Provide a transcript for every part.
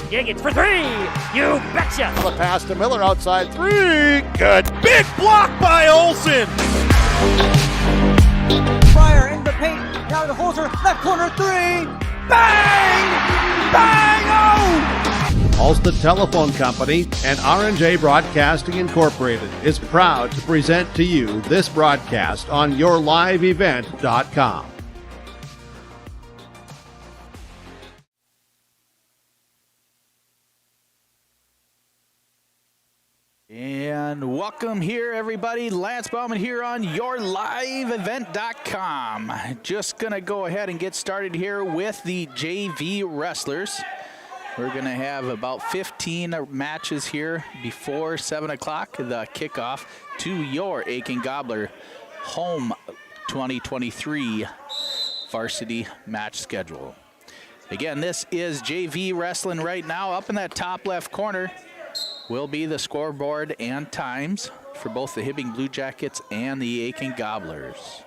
Higgins for three. You betcha. The pass to Miller outside three. Good. Big block by Olsen. Fryer in the paint. Now to Holzer. Left corner three. Bang! Bang! Oh! Ulster Telephone Company and R&J Broadcasting Incorporated is proud to present to you this broadcast on yourliveevent.com. And welcome here, everybody. Lance Bauman here on yourliveevent.com. Just going to go ahead and get started here with the JV wrestlers. We're going to have about 15 matches here before 7 o'clock, the kickoff to your Aitkin Gobbler home 2023 varsity match schedule. Again, this is JV wrestling right now. Up in that top left corner will be the scoreboard and times for both the Hibbing Blue Jackets and the Aitkin Gobblers.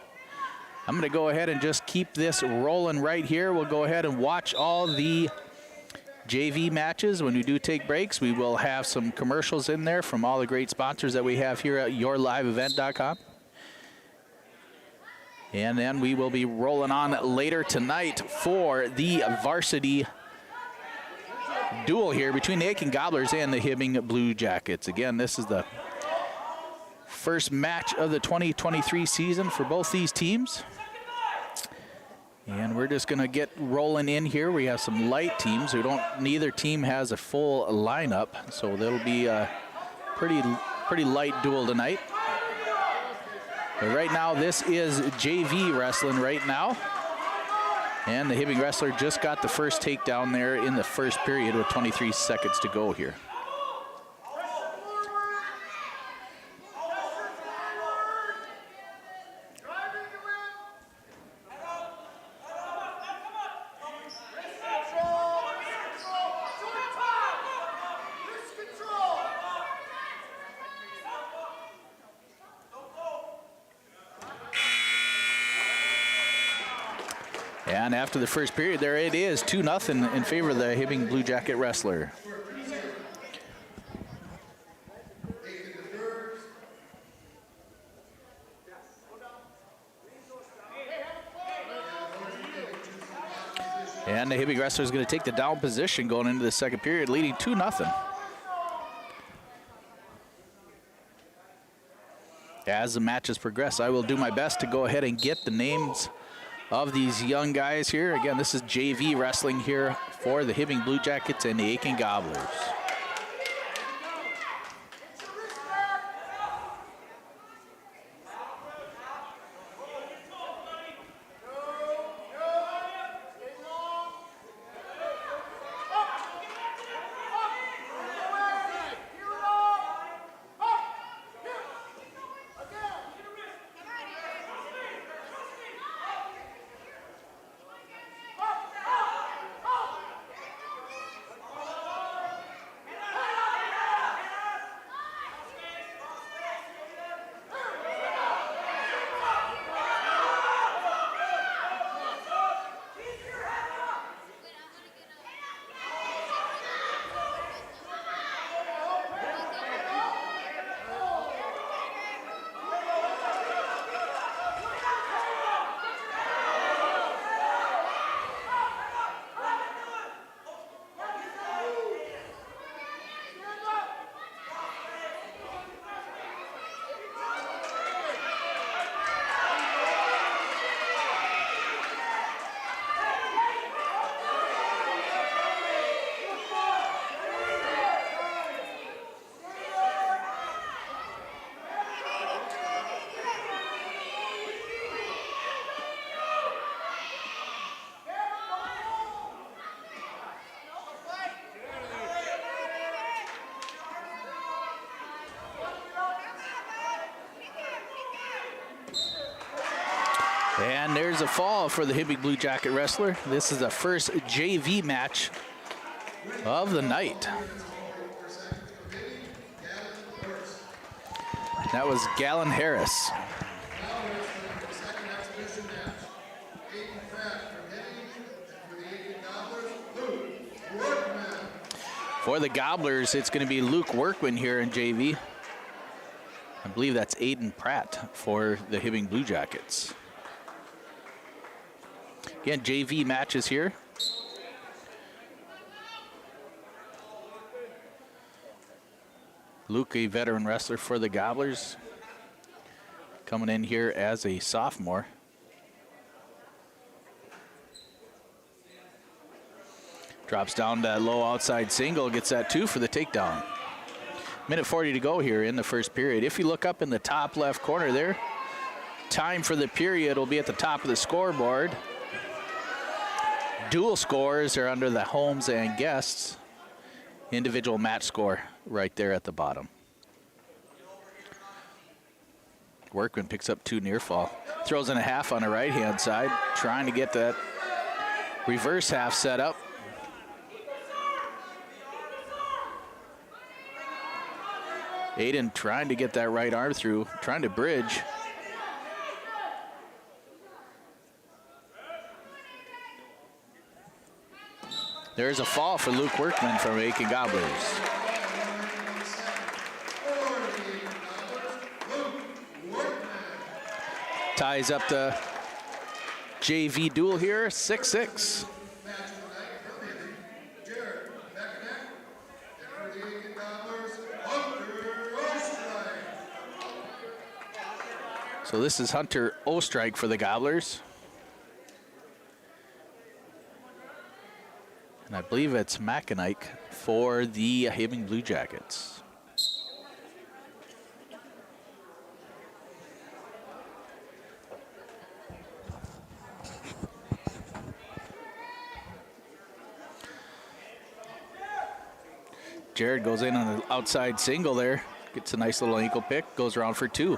I'm going to go ahead and just keep this rolling right here. We'll go ahead and watch all the JV matches. When we do take breaks, we will have some commercials in there from all the great sponsors that we have here at yourliveevent.com. And then we will be rolling on later tonight for the varsity duel here between the Aitkin Gobblers and the Hibbing Blue Jackets. Again, this is the first match of the 2023 season for both these teams. And we're just going to get rolling in here. We have some light teams. Neither team has a full lineup, so that'll be a pretty light duel tonight. But right now, this is JV wrestling right now. And the Hibbing wrestler just got the first takedown there in the first period with 23 seconds to go here. And after the first period there, it is 2-0 in favor of the Hibbing Blue Jacket wrestler. And the Hibbing wrestler is going to take the down position going into the second period, leading 2-0. As the matches progress, I will do my best to go ahead and get the names of these young guys here. Again, this is JV wrestling here for the Hibbing Blue Jackets and the Aitkin Gobblers. And there's a fall for the Hibbing Blue Jacket wrestler. This is the first JV match of the night. That was Gallon Harris. For the Gobblers, it's going to be Luke Workman here in JV. I believe that's Aiden Pratt for the Hibbing Blue Jackets. Again, JV matches here. Luke, a veteran wrestler for the Gobblers, coming in here as a sophomore. Drops down that low outside single, gets that 2 for the takedown. Minute 40 to go here in the first period. If you look up in the top left corner there, time for the period will be at the top of the scoreboard. Dual scores are under the homes and guests. Individual match score right there at the bottom. Workman picks up 2 near fall. Throws in a half on the right-hand side, trying to get that reverse half set up. Aiden trying to get that right arm through, trying to bridge. There's a fall for Luke Workman from Aitkin Gobblers. Ties up the JV duel here, 6-6. So this is Hunter Ostrike for the Gobblers. And I believe it's McIntyre for the Hibbing Blue Jackets. Jared goes in on the outside single there, gets a nice little ankle pick, goes around for 2.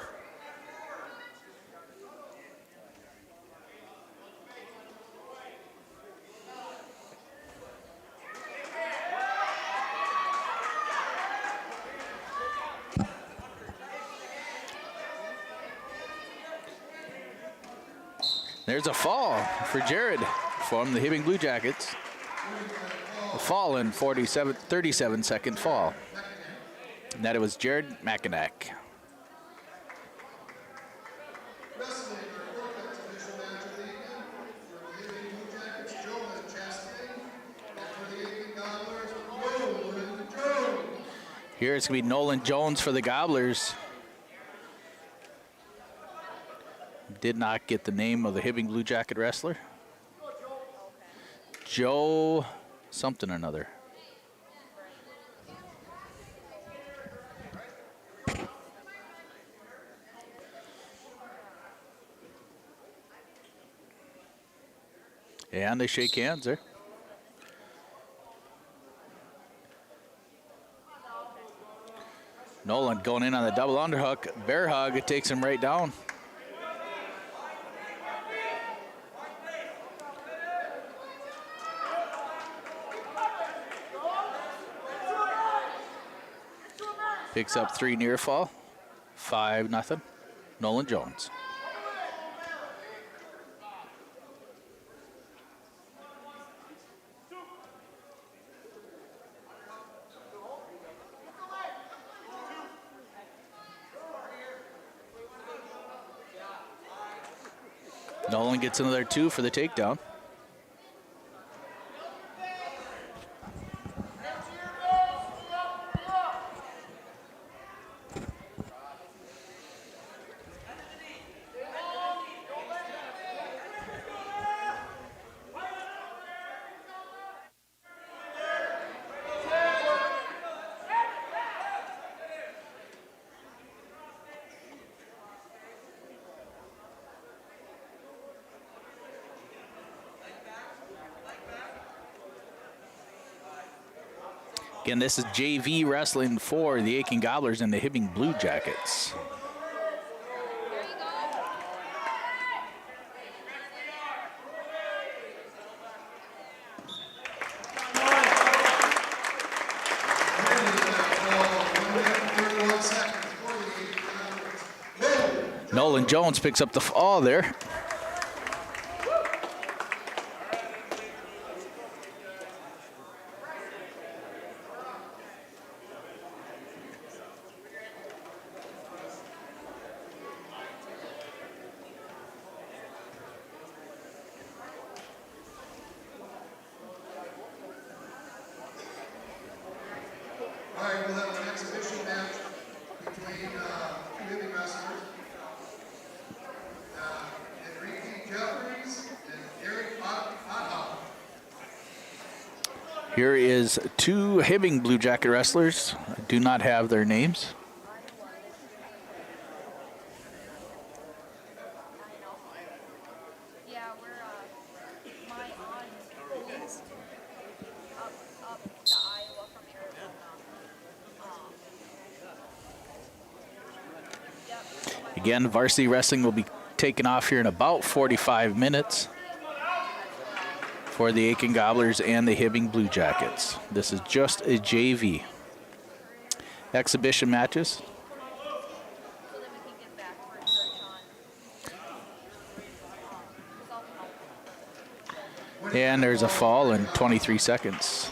There's a fall for Jared from the Hibbing Blue Jackets. A fall in 37-second fall. And that it was Jared McIntyre. Here it's going to be Nolan Jones for the Gobblers. Did not get the name of the Hibbing Blue Jacket wrestler. Joe something or another. And they shake hands there. Nolan going in on the double underhook. Bear hug, it takes him right down. Picks up 3 near fall, 5-0, Nolan Jones. Nolan gets another 2 for the takedown. Again, this is JV wrestling for the Aitkin Gobblers and the Hibbing Blue Jackets. Nolan Jones picks up the fall there. Here is two Hibbing Blue Jacket wrestlers. I do not have their names. Again, varsity wrestling will be taking off here in about 45 minutes for the Aitkin Gobblers and the Hibbing Blue Jackets. This is just a JV. Exhibition matches. And there's a fall in 23 seconds.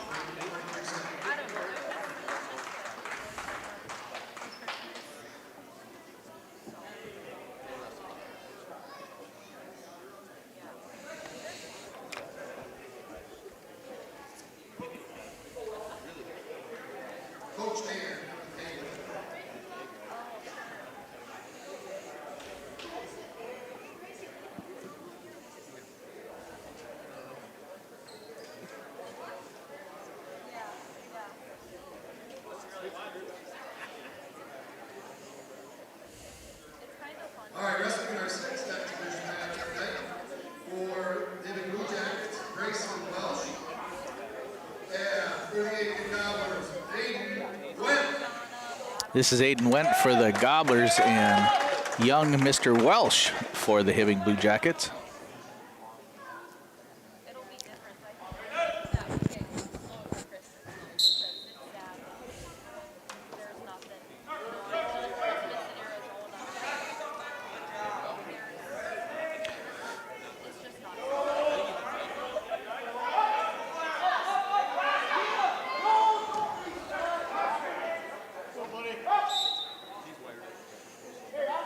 All right, wrestling our sixth exhibition match tonight for Hibbing Blue Jackets, Grayson Welsh, and for the Aitkin Gobblers, Aiden Went. This is Aiden Went for the Gobblers and young Mr. Welsh for the Hibbing Blue Jackets.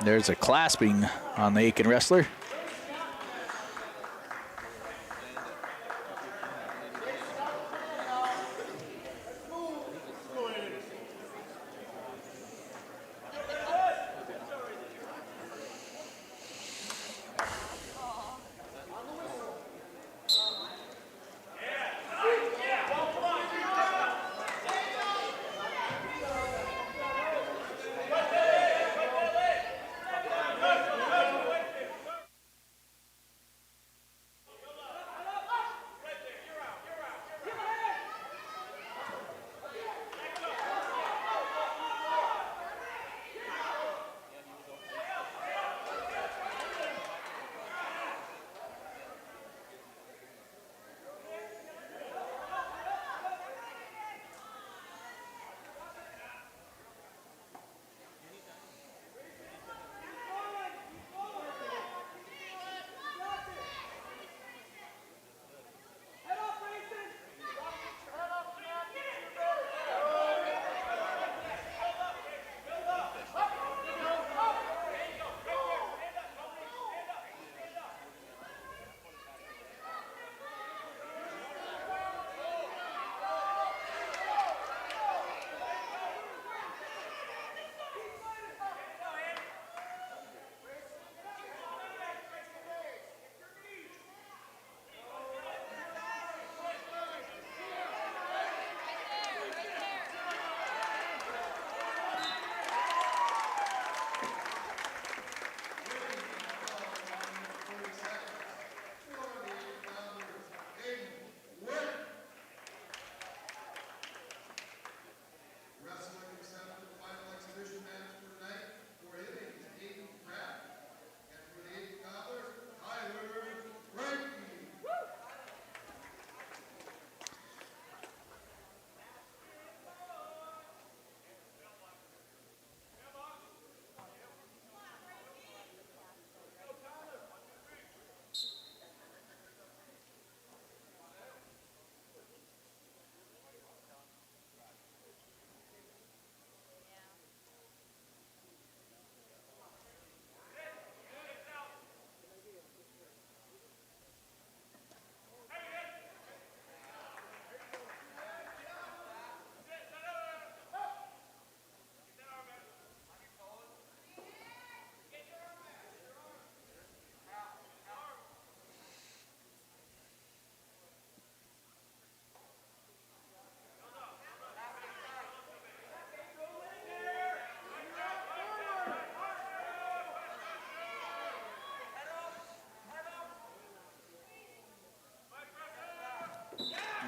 There's a clasping on the Aitkin wrestler.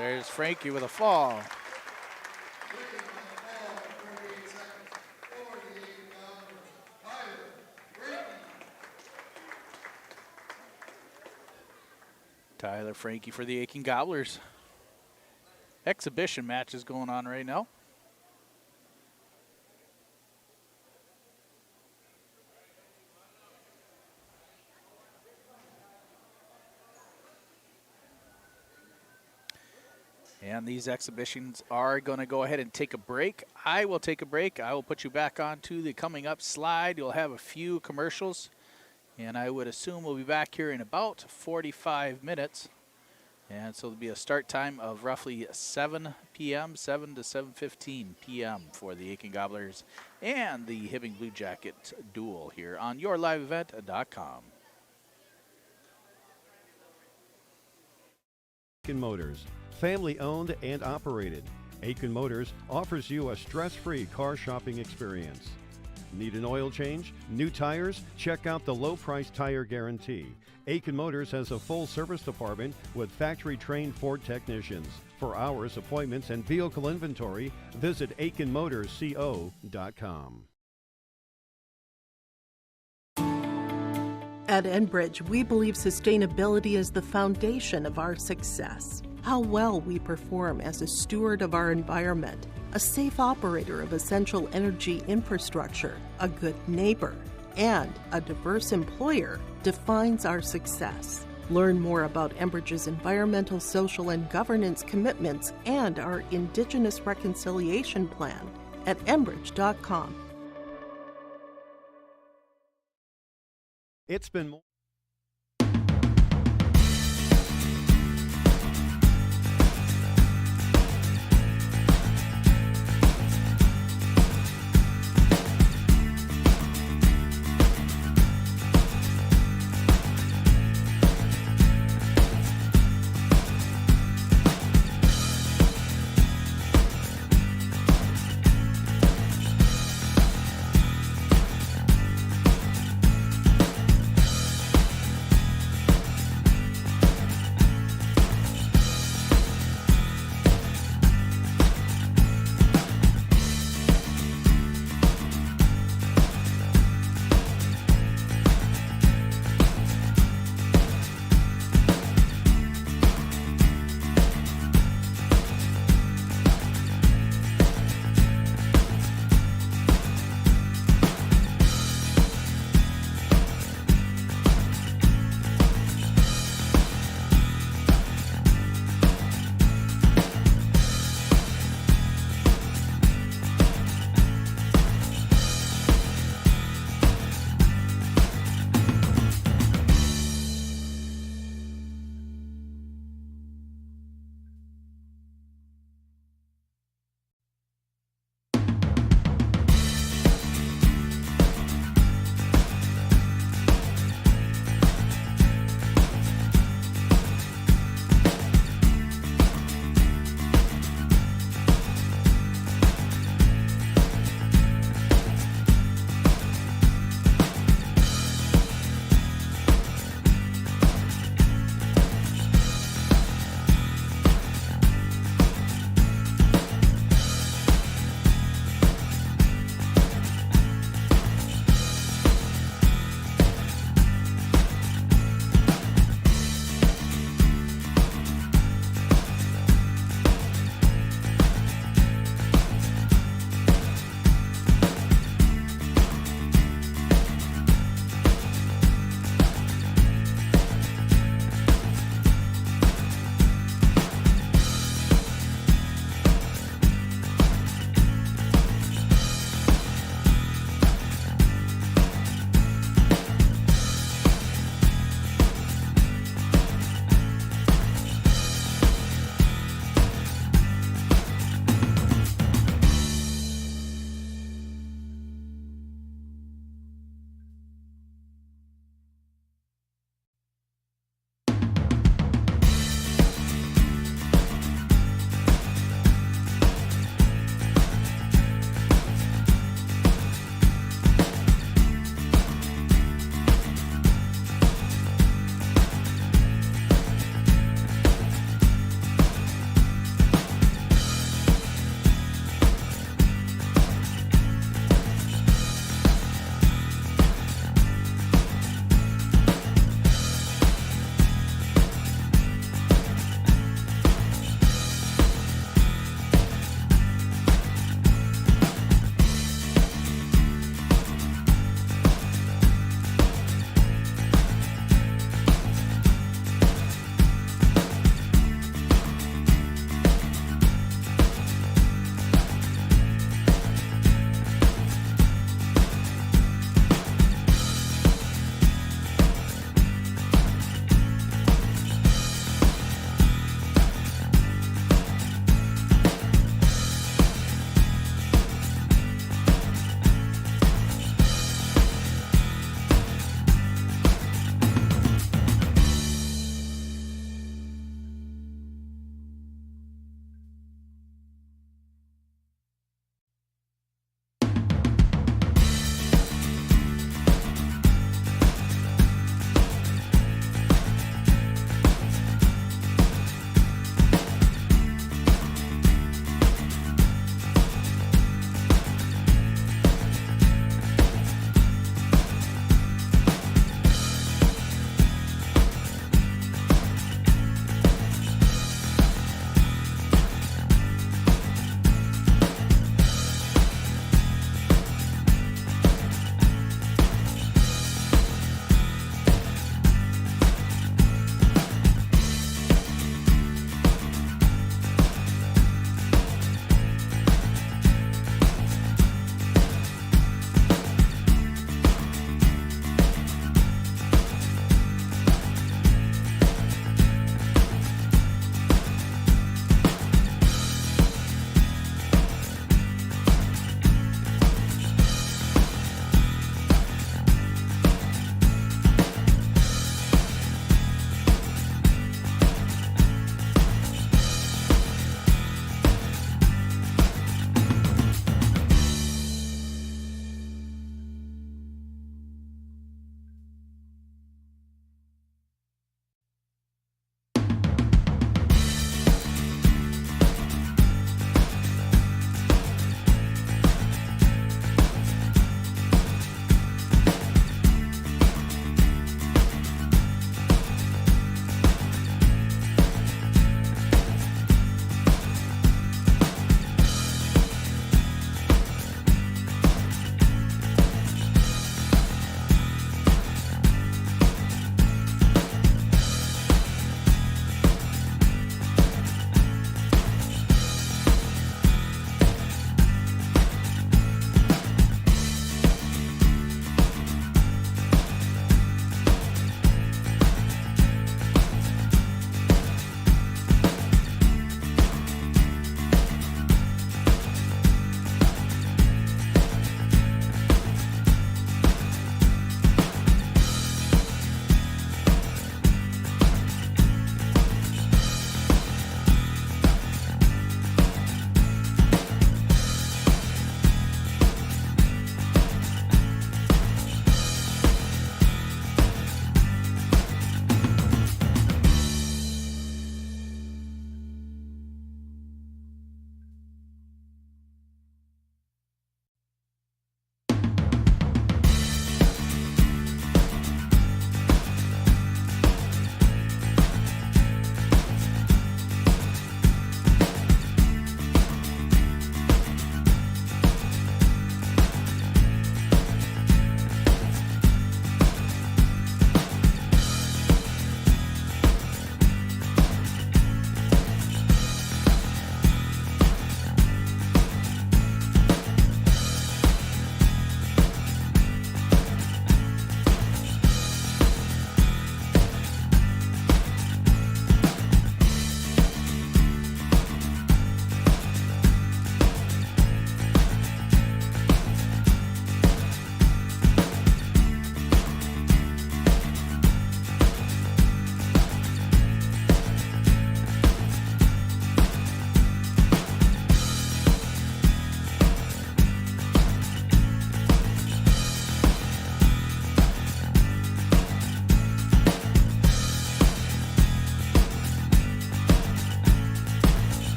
There's Frankie with a fall. Tyler Frankie for the Aitkin Gobblers. Exhibition matches going on right now. And these exhibitions are going to go ahead and take a break. I will take a break. I will put you back onto the coming up slide. You'll have a few commercials. And I would assume we'll be back here in about 45 minutes. And so there'll be a start time of roughly 7 p.m., 7 to 7:15 p.m. for the Aitkin Gobblers and the Hibbing Blue Jacket duel here on yourliveevent.com. Aitkin Motors, family owned and operated. Aitkin Motors offers you a stress-free car shopping experience. Need an oil change? New tires? Check out the low price tire guarantee. Aitkin Motors has a full service department with factory-trained Ford technicians. For hours, appointments, and vehicle inventory, visit AitkinMotorsCO.com. At Enbridge, we believe sustainability is the foundation of our success. How well we perform as a steward of our environment, a safe operator of essential energy infrastructure, a good neighbor, and a diverse employer defines our success. Learn more about Enbridge's environmental, social, and governance commitments and our Indigenous Reconciliation Plan at Enbridge.com. It's been more.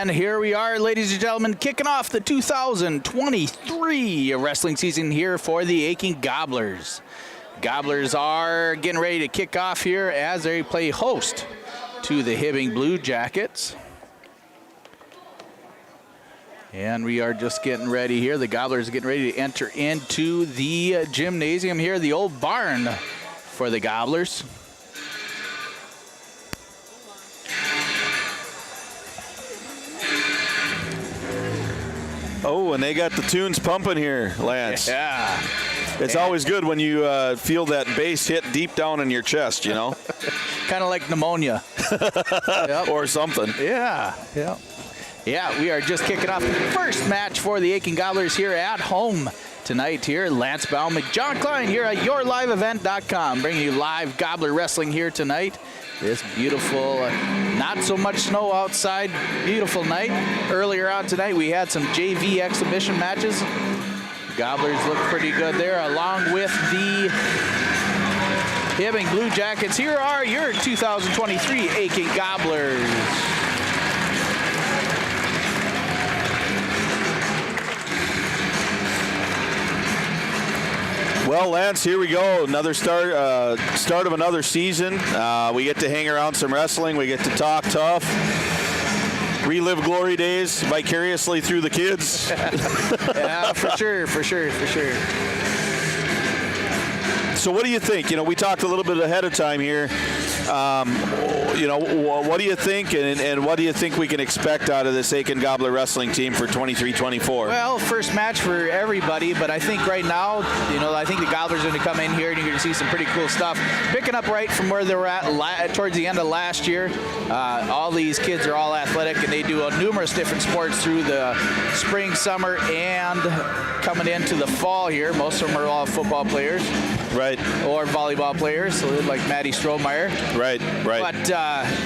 And here we are, ladies and gentlemen, kicking off the 2023 wrestling season here for the Aitkin Gobblers. Gobblers are getting ready to kick off here as they play host to the Hibbing Blue Jackets. And we are just getting ready here. The Gobblers are getting ready to enter into the gymnasium here, the old barn for the Gobblers. Oh, and they got the tunes pumping here, Lance. Yeah. It's always good when you feel that bass hit deep down in your chest, you know? Kind of like pneumonia. Yep. Or something. Yeah. Yeah. Yeah, we are just kicking off the first match for the Aitkin Gobblers here at home tonight here. Lance Baum and John Klein here at yourliveevent.com, bringing you live Gobbler wrestling here tonight. This beautiful, not so much snow outside, beautiful night. Earlier on tonight, we had some JV exhibition matches. Gobblers look pretty good there, along with the Hibbing Blue Jackets. Here are your 2023 Aitkin Gobblers. Well, Lance, here we go. Another start of another season. We get to hang around some wrestling. We get to talk tough. Relive glory days vicariously through the kids. Yeah, for sure. So what do you think? You know, we talked a little bit ahead of time here. You know, what do you think, and what do you think we can expect out of this Aitkin Gobbler wrestling team for 23-24? Well, first match for everybody, but I think right now, you know, I think the Gobblers are going to come in here and you're going to see some pretty cool stuff. Picking up right from where they were at towards the end of last year. All these kids are all athletic, and they do numerous different sports through the spring, summer, and coming into the fall here. Most of them are all football players. Right. Or volleyball players, like Maddie Strohmeyer. Right. But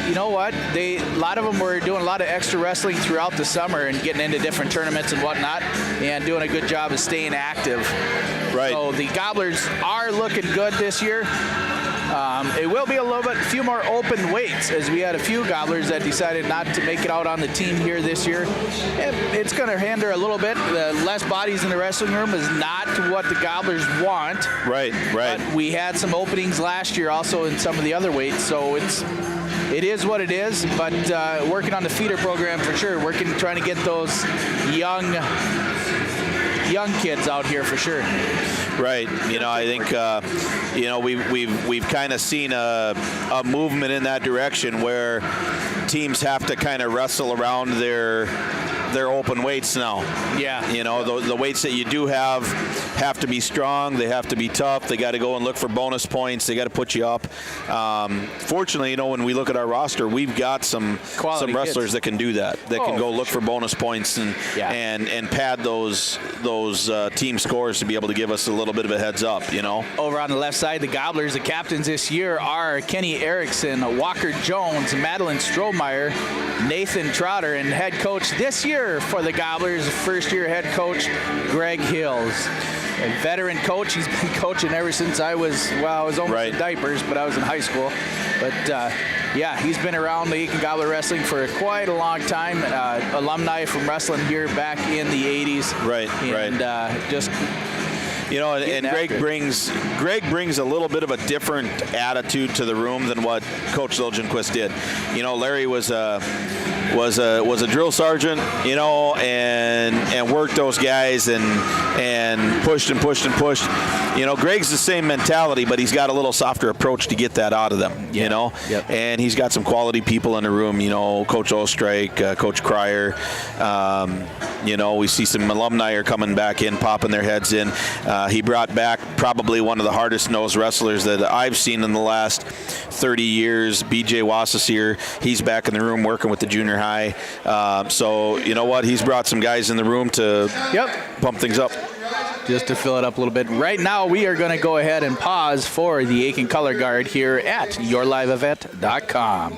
you know what? A lot of them were doing a lot of extra wrestling throughout the summer and getting into different tournaments and whatnot, and doing a good job of staying active. Right. So the Gobblers are looking good this year. It will be a few more open weights, as we had a few Gobblers that decided not to make it out on the team here this year. It's going to hinder a little bit. The less bodies in the wrestling room is not what the Gobblers want. Right. But we had some openings last year also in some of the other weights, so it is what it is. But working on the feeder program for sure. Trying to get those young kids out here for sure. Right. You know, I think you know, we've kind of seen a movement in that direction where teams have to kind of wrestle around their open weights now. Yeah. You know, the weights that you do have to be strong. They have to be tough. They got to go and look for bonus points. They got to put you up. Fortunately, you know, when we look at our roster, we've got some wrestlers kids that can do that. That can go look for bonus points and pad those team scores to be able to give us a little bit of a heads up, you know. Over on the left side, the Gobblers, the captains this year are Kenny Erickson, Walker Jones, Madeline Strohmeyer, Nathan Trotter, and head coach this year for the Gobblers, first-year head coach Greg Hills. A veteran coach. He's been coaching ever since I was almost in diapers, but I was in high school. But yeah, he's been around the Aitkin Gobbler wrestling for quite a long time. Alumni from wrestling here back in the 80s. Right. Just. You know, and Greg brings a little bit of a different attitude to the room than what Coach Liljenquist did. You know, Larry was a drill sergeant, you know, and worked those guys and pushed. You know, Greg's the same mentality, but he's got a little softer approach to get that out of them, you know. Yep. And he's got some quality people in the room, you know, Coach Ostrike, Coach Cryer. You know, we see some alumni are coming back in, popping their heads in. He brought back probably one of the hardest-nosed wrestlers that I've seen in the last 30 years, B.J. Wassesier. He's back in the room working with the junior high. So, you know what? He's brought some guys in the room to pump things up. Just to fill it up a little bit. Right now, we are going to go ahead and pause for the Aitkin Color Guard here at yourliveevent.com.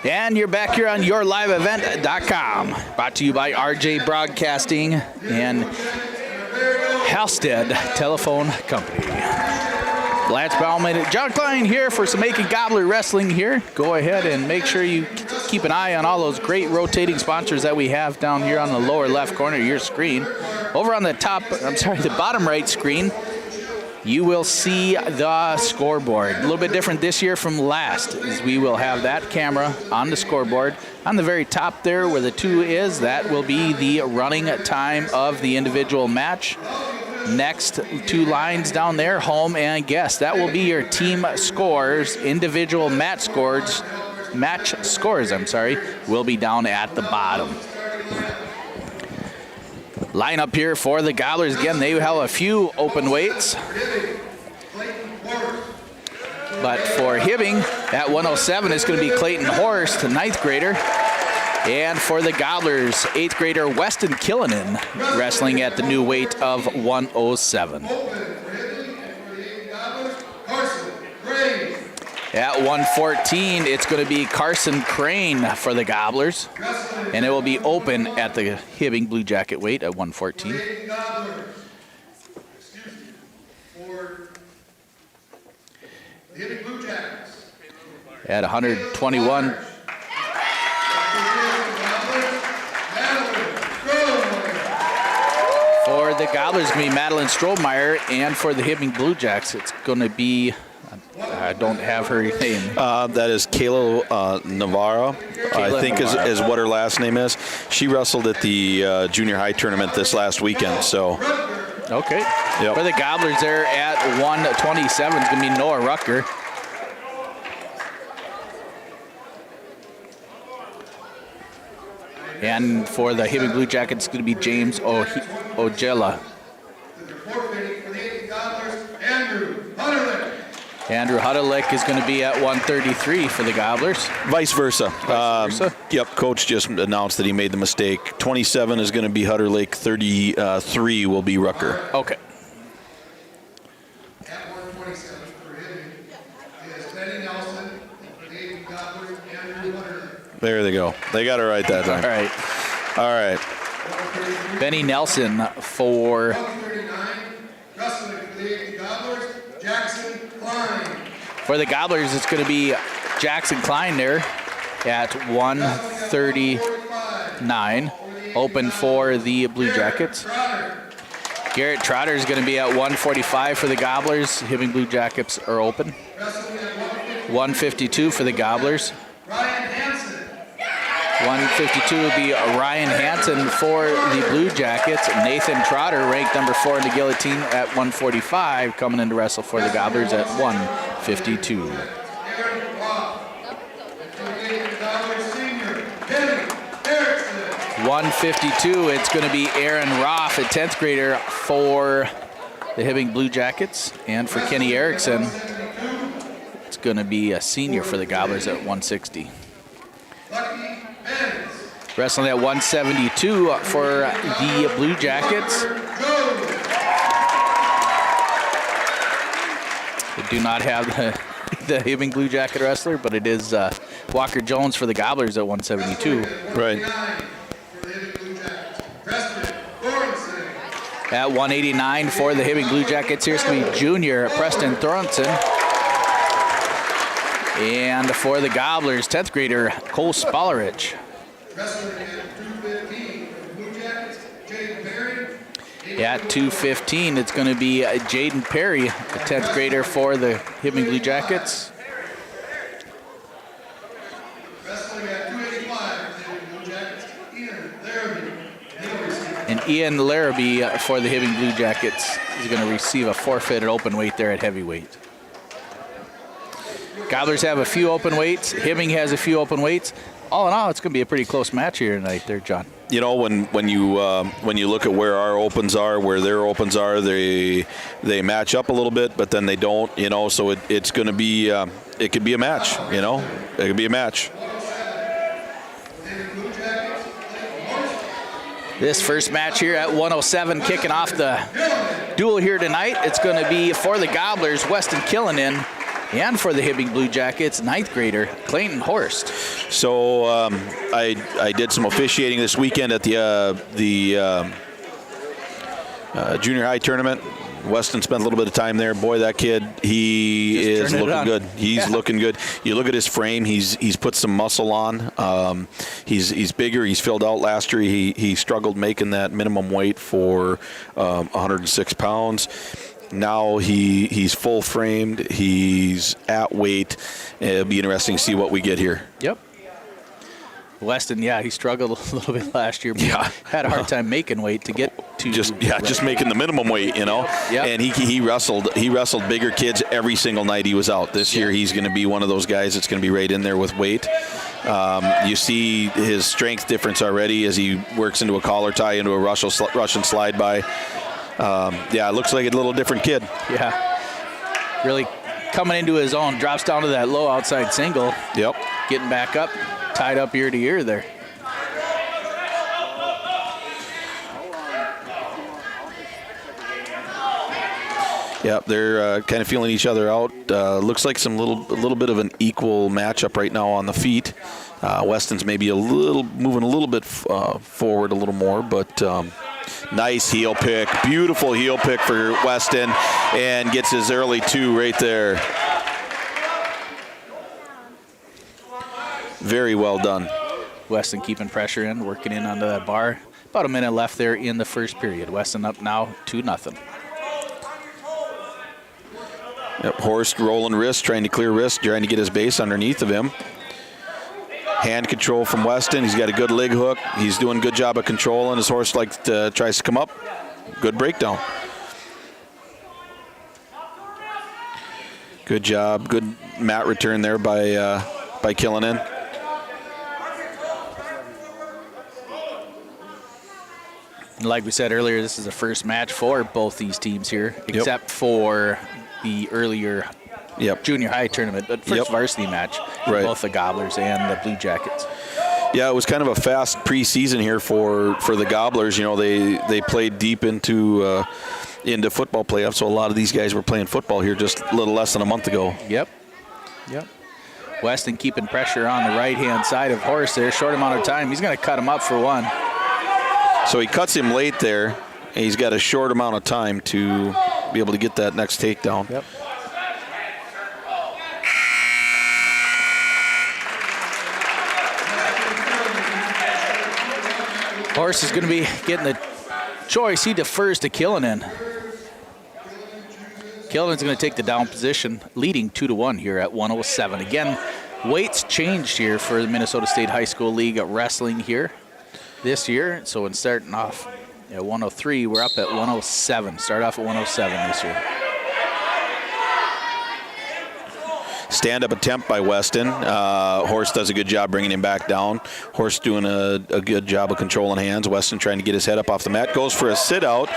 And you're back here on YourLiveEvent.com. Brought to you by RJ Broadcasting and Halstead Telephone Company. Lance Bauman and John Klein here for some Aitkin Gobbler Wrestling here. Go ahead and make sure you keep an eye on all those great rotating sponsors that we have down here on the lower left corner of your screen. Over on the the bottom right screen, you will see the scoreboard. A little bit different this year from last, as we will have that camera on the scoreboard. On the very top there where the 2 is, that will be the running time of the individual match. Next 2 lines down there, home and guest. That will be your team scores. Individual match scores, will be down at the bottom. Lineup here for the Gobblers. Again, they have a few open weights. But for Hibbing, at 107, it's going to be Clayton Horst, 9th grader. And for the Gobblers, 8th grader Weston Killinan, wrestling at the new weight of 107. At 114, it's going to be Carson Crane for the Gobblers. And it will be open at the Hibbing Blue Jacket weight at 114. At 121. For the Gobblers, it's going to be Madeline Strohmeyer, and for the Hibbing Blue Jacks, it's going to be, I don't have her name. That is Kayla Navarro, I think is what her last name is. She wrestled at the junior high tournament this last weekend, so. Okay. Yep. For the Gobblers there at 127 is going to be Noah Rucker. And for the Hibbing Blue Jackets, it's going to be James Ojela. Andrew Huddelick is going to be at 133 for the Gobblers. Vice versa. Yep, coach just announced that he made the mistake. 27 is going to be Huddelick, 33 will be Rucker. Okay. At 127 for Hibbing is Benny Nelson, the Aitkin Gobblers, Andrew Huddelick. There they go. They got it right that time. All right. All right. Benny Nelson for 139, wrestling for the Aitkin Gobblers, Jackson Klein. For the Gobblers, it's going to be Jackson Klein there at 139. Open for the Blue Jackets. Garrett Trotter is going to be at 145 for the Gobblers. Hibbing Blue Jackets are open. 152 for the Gobblers. 152 will be Ryan Hansen for the Blue Jackets. Nathan Trotter, ranked number 4 in the guillotine at 145, coming in to wrestle for the Gobblers at 152. 152, it's going to be Aaron Roth, a 10th grader for the Hibbing Blue Jackets. And for Kenny Erickson, it's going to be a senior for the Gobblers at 160. Wrestling at 172 for the Blue Jackets. They do not have the Hibbing Blue Jacket wrestler, but it is Walker Jones for the Gobblers at 172. Right. At 189 for the Hibbing Blue Jackets, here's going to be junior Preston Thorenson. And for the Gobblers, 10th grader Cole Spollerich. At 215, it's going to be Jaden Perry, a 10th grader for the Hibbing Blue Jackets. And Ian Larrabee for the Hibbing Blue Jackets is going to receive a forfeit at open weight there at heavyweight. Gobblers have a few open weights. Hibbing has a few open weights. All in all, it's going to be a pretty close match here tonight there, John. You know, when you look at where our opens are, where their opens are, they match up a little bit, but then they don't. You know, so it's going to be it could be a match. You know, it could be a match. This first match here at 107, kicking off the duel here tonight. It's going to be for the Gobblers, Weston Killinan And for the Hibbing Blue Jackets, 9th grader Clayton Horst. So I did some officiating this weekend at the junior high tournament. Weston spent a little bit of time there. Boy, that kid, he is looking good. He's looking good. You look at his frame. He's put some muscle on. He's bigger. He's filled out. Last year he struggled making that minimum weight for 106 pounds. Now he's full framed. He's at weight. It'll be interesting to see what we get here. Yep. Weston, yeah, he struggled a little bit last year. Yeah, had a hard time making weight to get to. Just making the minimum weight, you know. Yep. And he wrestled bigger kids every single night he was out. This year he's going to be one of those guys that's going to be right in there with weight. You see his strength difference already as he works into a collar tie, into a Russian slide by. It looks like a little different kid. Yeah, really coming into his own. Drops down to that low outside single. Yep. Getting back up. Tied up ear to ear there. Yep, they're kind of feeling each other out. Looks like a little bit of an equal matchup right now on the feet. Weston's maybe moving a little bit forward a little more, but nice heel pick, beautiful heel pick for Weston, and gets his early 2 right there. Very well done. Weston keeping pressure in, working in onto that bar. About a minute left there in the first period. Weston up now 2-0. Yep, Horst rolling wrist, trying to clear wrist, trying to get his base underneath of him. Hand control from Weston. He's got a good leg hook. He's doing a good job of controlling. His horse tries to come up. Good breakdown. Good job. Good mat return there by Killinan. Like we said earlier, this is the first match for both these teams here, except for the earlier junior high tournament, but first varsity match for both the Gobblers and the Blue Jackets. Yeah, it was kind of a fast preseason here for the Gobblers. You know, they played deep into football playoffs, so a lot of these guys were playing football here just a little less than a month ago. Yep. Weston keeping pressure on the right-hand side of Horst there. Short amount of time. He's going to cut him up for one. So he cuts him late there, and he's got a short amount of time to be able to get that next takedown. Yep. Horst is going to be getting the choice. He defers to Killinan. Killinan's going to take the down position, leading 2-1 here at 107. Again, weights changed here for the Minnesota State High School League at wrestling here this year. So in starting off at 103, we're up at 107. Start off at 107 this year. Stand-up attempt by Weston. Horst does a good job bringing him back down. Horst doing a good job of controlling hands. Weston trying to get his head up off the mat. Goes for a sit-out.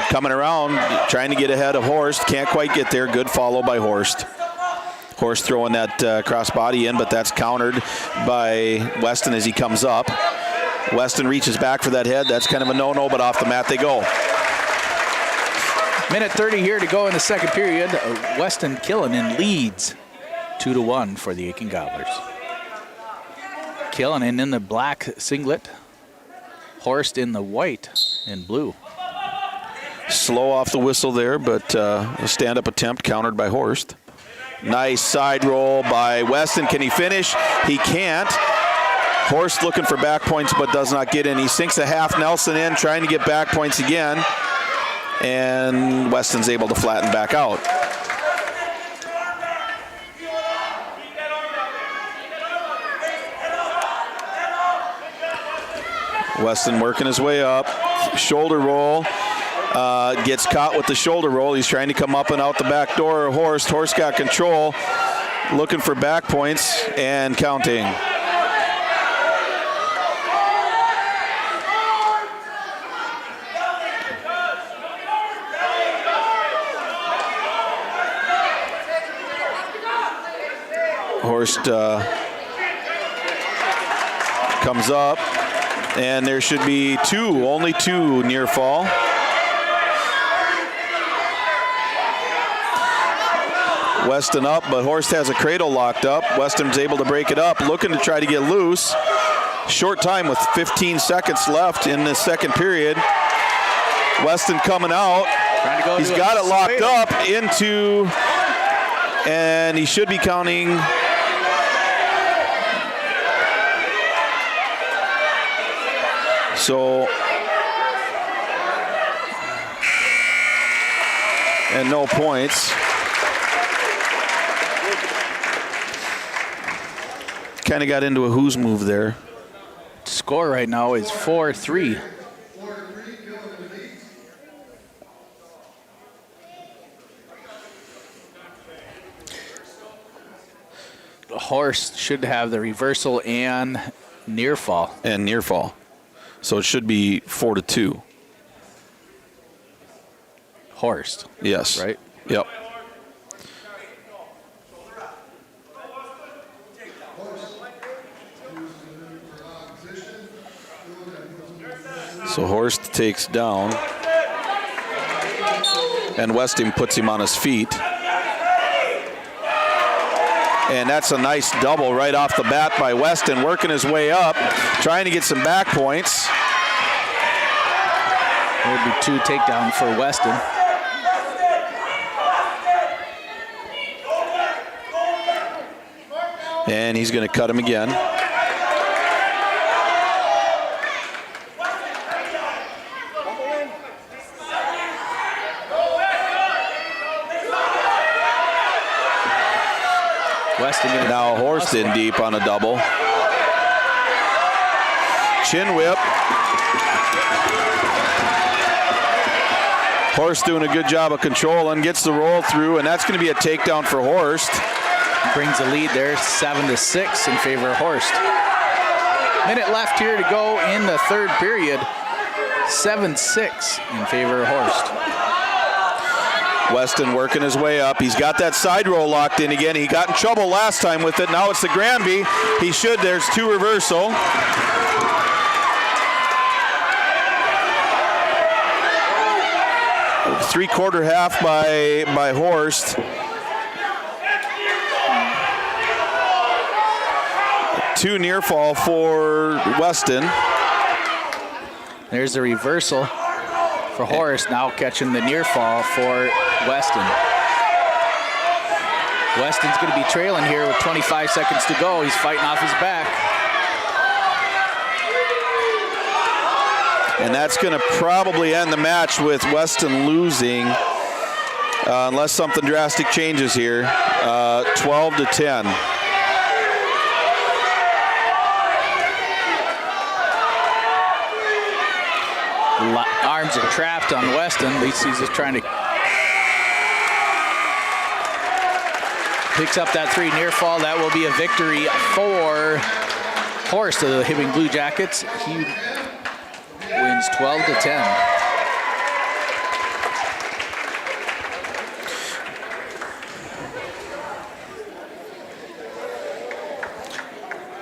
Coming around, trying to get ahead of Horst. Can't quite get there. Good follow by Horst. Horst throwing that cross-body in, but that's countered by Weston as he comes up. Weston reaches back for that head. That's kind of a no-no, but off the mat they go. Minute 30 here to go in the second period. Weston Killinan leads 2-1 for the Aitkin Gobblers. Killinan in the black singlet. Horst in the white and blue. Slow off the whistle there, but a stand-up attempt countered by Horst. Nice side roll by Weston. Can he finish? He can't. Horst looking for back points but does not get in. He sinks a half Nelson in, trying to get back points again. And Weston's able to flatten back out. Weston working his way up. Shoulder roll. Gets caught with the shoulder roll. He's trying to come up and out the back door. Horst got control. Looking for back points and counting. Horst comes up, and there should be only two near fall. Weston up, but Horst has a cradle locked up. Weston's able to break it up, looking to try to get loose. Short time with 15 seconds left in this second period. Weston coming out. He's got it locked up into, and he should be counting. So, and no points. Kind of got into a who's move there. Score right now is 4-3. Horst should have the reversal and near fall. So it should be 4-2. Horst. Yes. Right? Yep. So Horst takes down, and Weston puts him on his feet. And that's a nice double right off the bat by Weston, working his way up, trying to get some back points. There would be 2 takedowns for Weston. And he's going to cut him again. Weston now Horst in deep on a double. Chin whip. Horst doing a good job of controlling, gets the roll through, and that's going to be a takedown for Horst. Brings the lead there, 7-6 in favor of Horst. Minute left here to go in the third period. 7-6 in favor of Horst. Weston working his way up. He's got that side roll locked in again. He got in trouble last time with it. Now it's the Granby. He should. There's 2 reversal. Three-quarter half by Horst. 2 near fall for Weston. There's a reversal for Horst, now catching the near fall for Weston. Weston's going to be trailing here with 25 seconds to go. He's fighting off his back. And that's going to probably end the match with Weston losing, unless something drastic changes here, 12-10. Arms are trapped on Weston. At least he's just trying to. Picks up that 3 near fall. That will be a victory for Horst of the Hibbing Blue Jackets. He wins 12-10.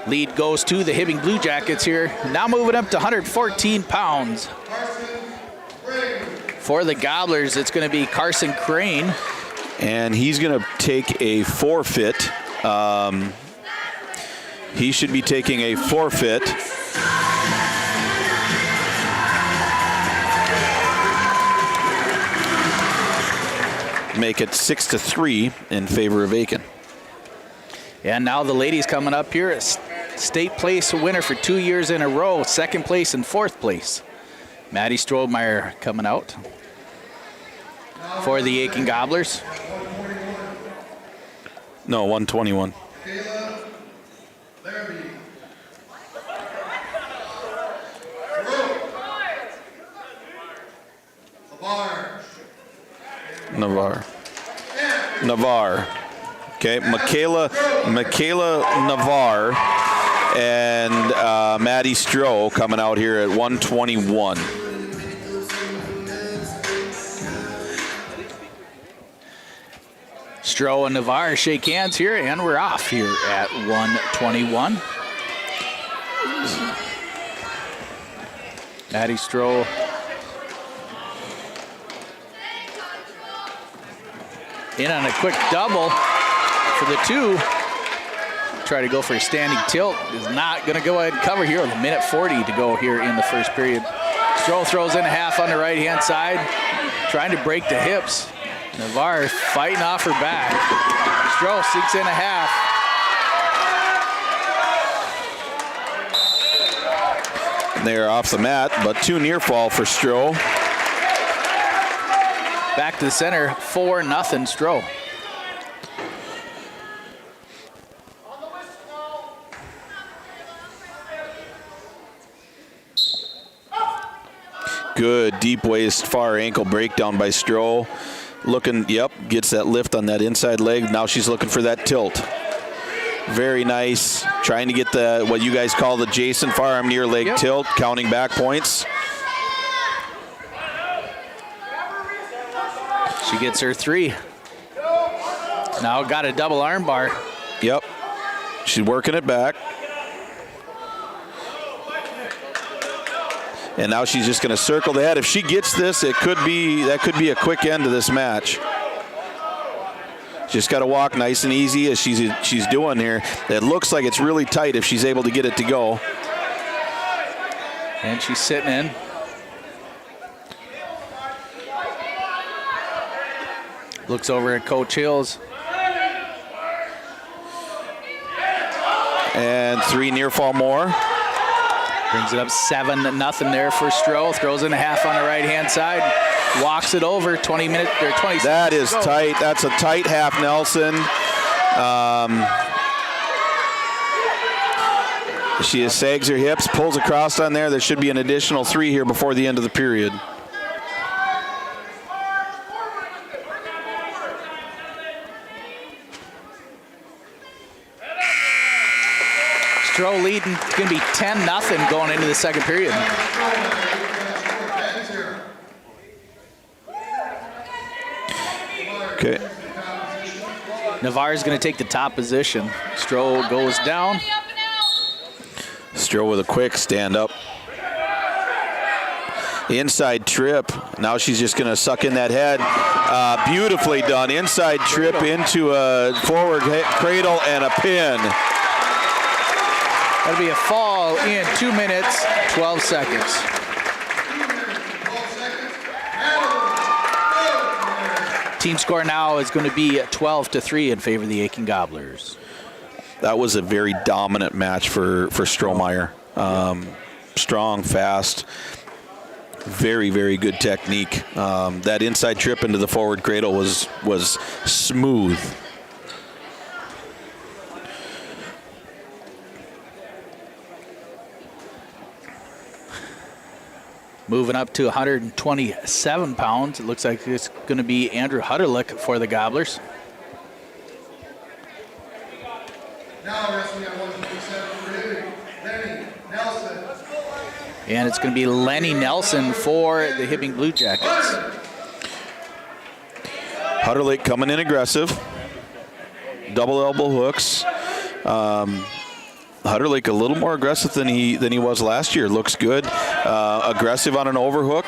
Lead goes to the Hibbing Blue Jackets here. Now moving up to 114 pounds. For the Gobblers, it's going to be Carson Crane. And he's going to take a forfeit. He should be taking a forfeit. Make it 6-3 in favor of Aitkin. And now the ladies coming up here. State place winner for 2 years in a row. Second place and fourth place. Maddie Strohmeyer coming out for the Aitkin Gobblers. No, 121. Navarre. Okay, Michaela Navarre and Maddie Stroh coming out here at 121. Stroh and Navarre shake hands here, and we're off here at 121. Maddie Stroh In on a quick double for the 2. Try to go for a standing tilt. Is not going to go ahead and cover here with a minute 40 to go here in the first period. Stroh throws in a half on the right-hand side, trying to break the hips. Navarre fighting off her back. Stroh sinks in a half. They're off the mat, but 2 near fall for Stroh. Back to the center, 4-0 Stroh. Good deep waist, far ankle breakdown by Stroh. Looking, yep, gets that lift on that inside leg. Now she's looking for that tilt. Very nice. Trying to get the, what you guys call the Jason Farham near leg tilt, counting back points. She gets her 3. Now got a double arm bar. Yep. She's working it back. And now she's just going to circle the head. If she gets this, that could be a quick end to this match. Just got to walk nice and easy as she's doing here. It looks like it's really tight if she's able to get it to go. And she's sitting in. Looks over at Coach Hills. And 3 near fall more. Brings it up 7-0 there for Stroh. Throws in a half on the right-hand side. Walks it over 20 minutes or 20 seconds. That is tight. That's a tight half Nelson. She sags her hips, pulls across on there. There should be an additional 3 here before the end of the period. Stroh leading. It's going to be 10-0 going into the second period. Okay. Navarre's going to take the top position. Stroh goes down. Stroh with a quick stand up. Inside trip. Now she's just going to suck in that head. Beautifully done. Inside trip into a forward cradle and a pin. That'll be a fall in 2 minutes, 12 seconds. Team score now is going to be 12-3 in favor of the Aitkin Gobblers. That was a very dominant match for Strohmeyer. Strong, fast, very, very good technique. That inside trip into the forward cradle was smooth. Moving up to 127 pounds. It looks like it's going to be Andrew Hutterlick for the Gobblers. Now wrestling at 127 for Hibbing, Lenny Nelson. And it's going to be Lenny Nelson for the Hibbing Blue Jackets. Hutterlick coming in aggressive. Double elbow hooks. Hutterlick a little more aggressive than he was last year. Looks good. Aggressive on an overhook.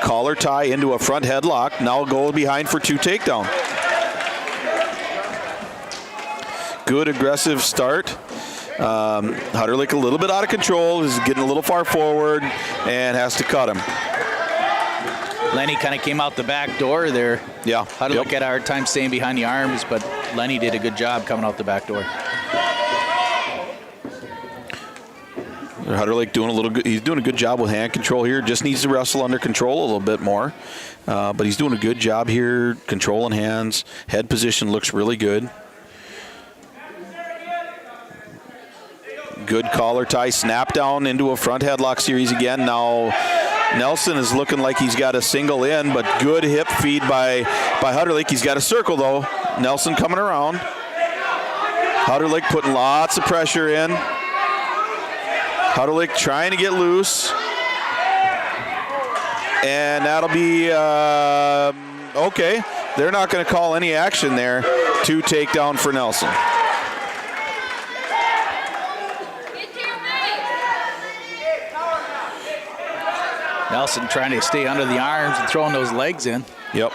Collar tie into a front headlock. Now go behind for 2 takedown. Good aggressive start. Hutterlick a little bit out of control. Is getting a little far forward and has to cut him. Lenny kind of came out the back door there. Yeah. Hutterlick had a hard time staying behind the arms, but Lenny did a good job coming out the back door. Hutterlick he's doing a good job with hand control here. Just needs to wrestle under control a little bit more. But he's doing a good job here, controlling hands. Head position looks really good. Good collar tie, snap down into a front headlock series again. Now Nelson is looking like he's got a single in, but good hip feed by Hutterlick. He's got a circle though. Nelson coming around. Hutterlick putting lots of pressure in. Hutterlick trying to get loose. And that'll be, okay. They're not going to call any action there. 2 takedown for Nelson. Nelson trying to stay under the arms and throwing those legs in. Yep.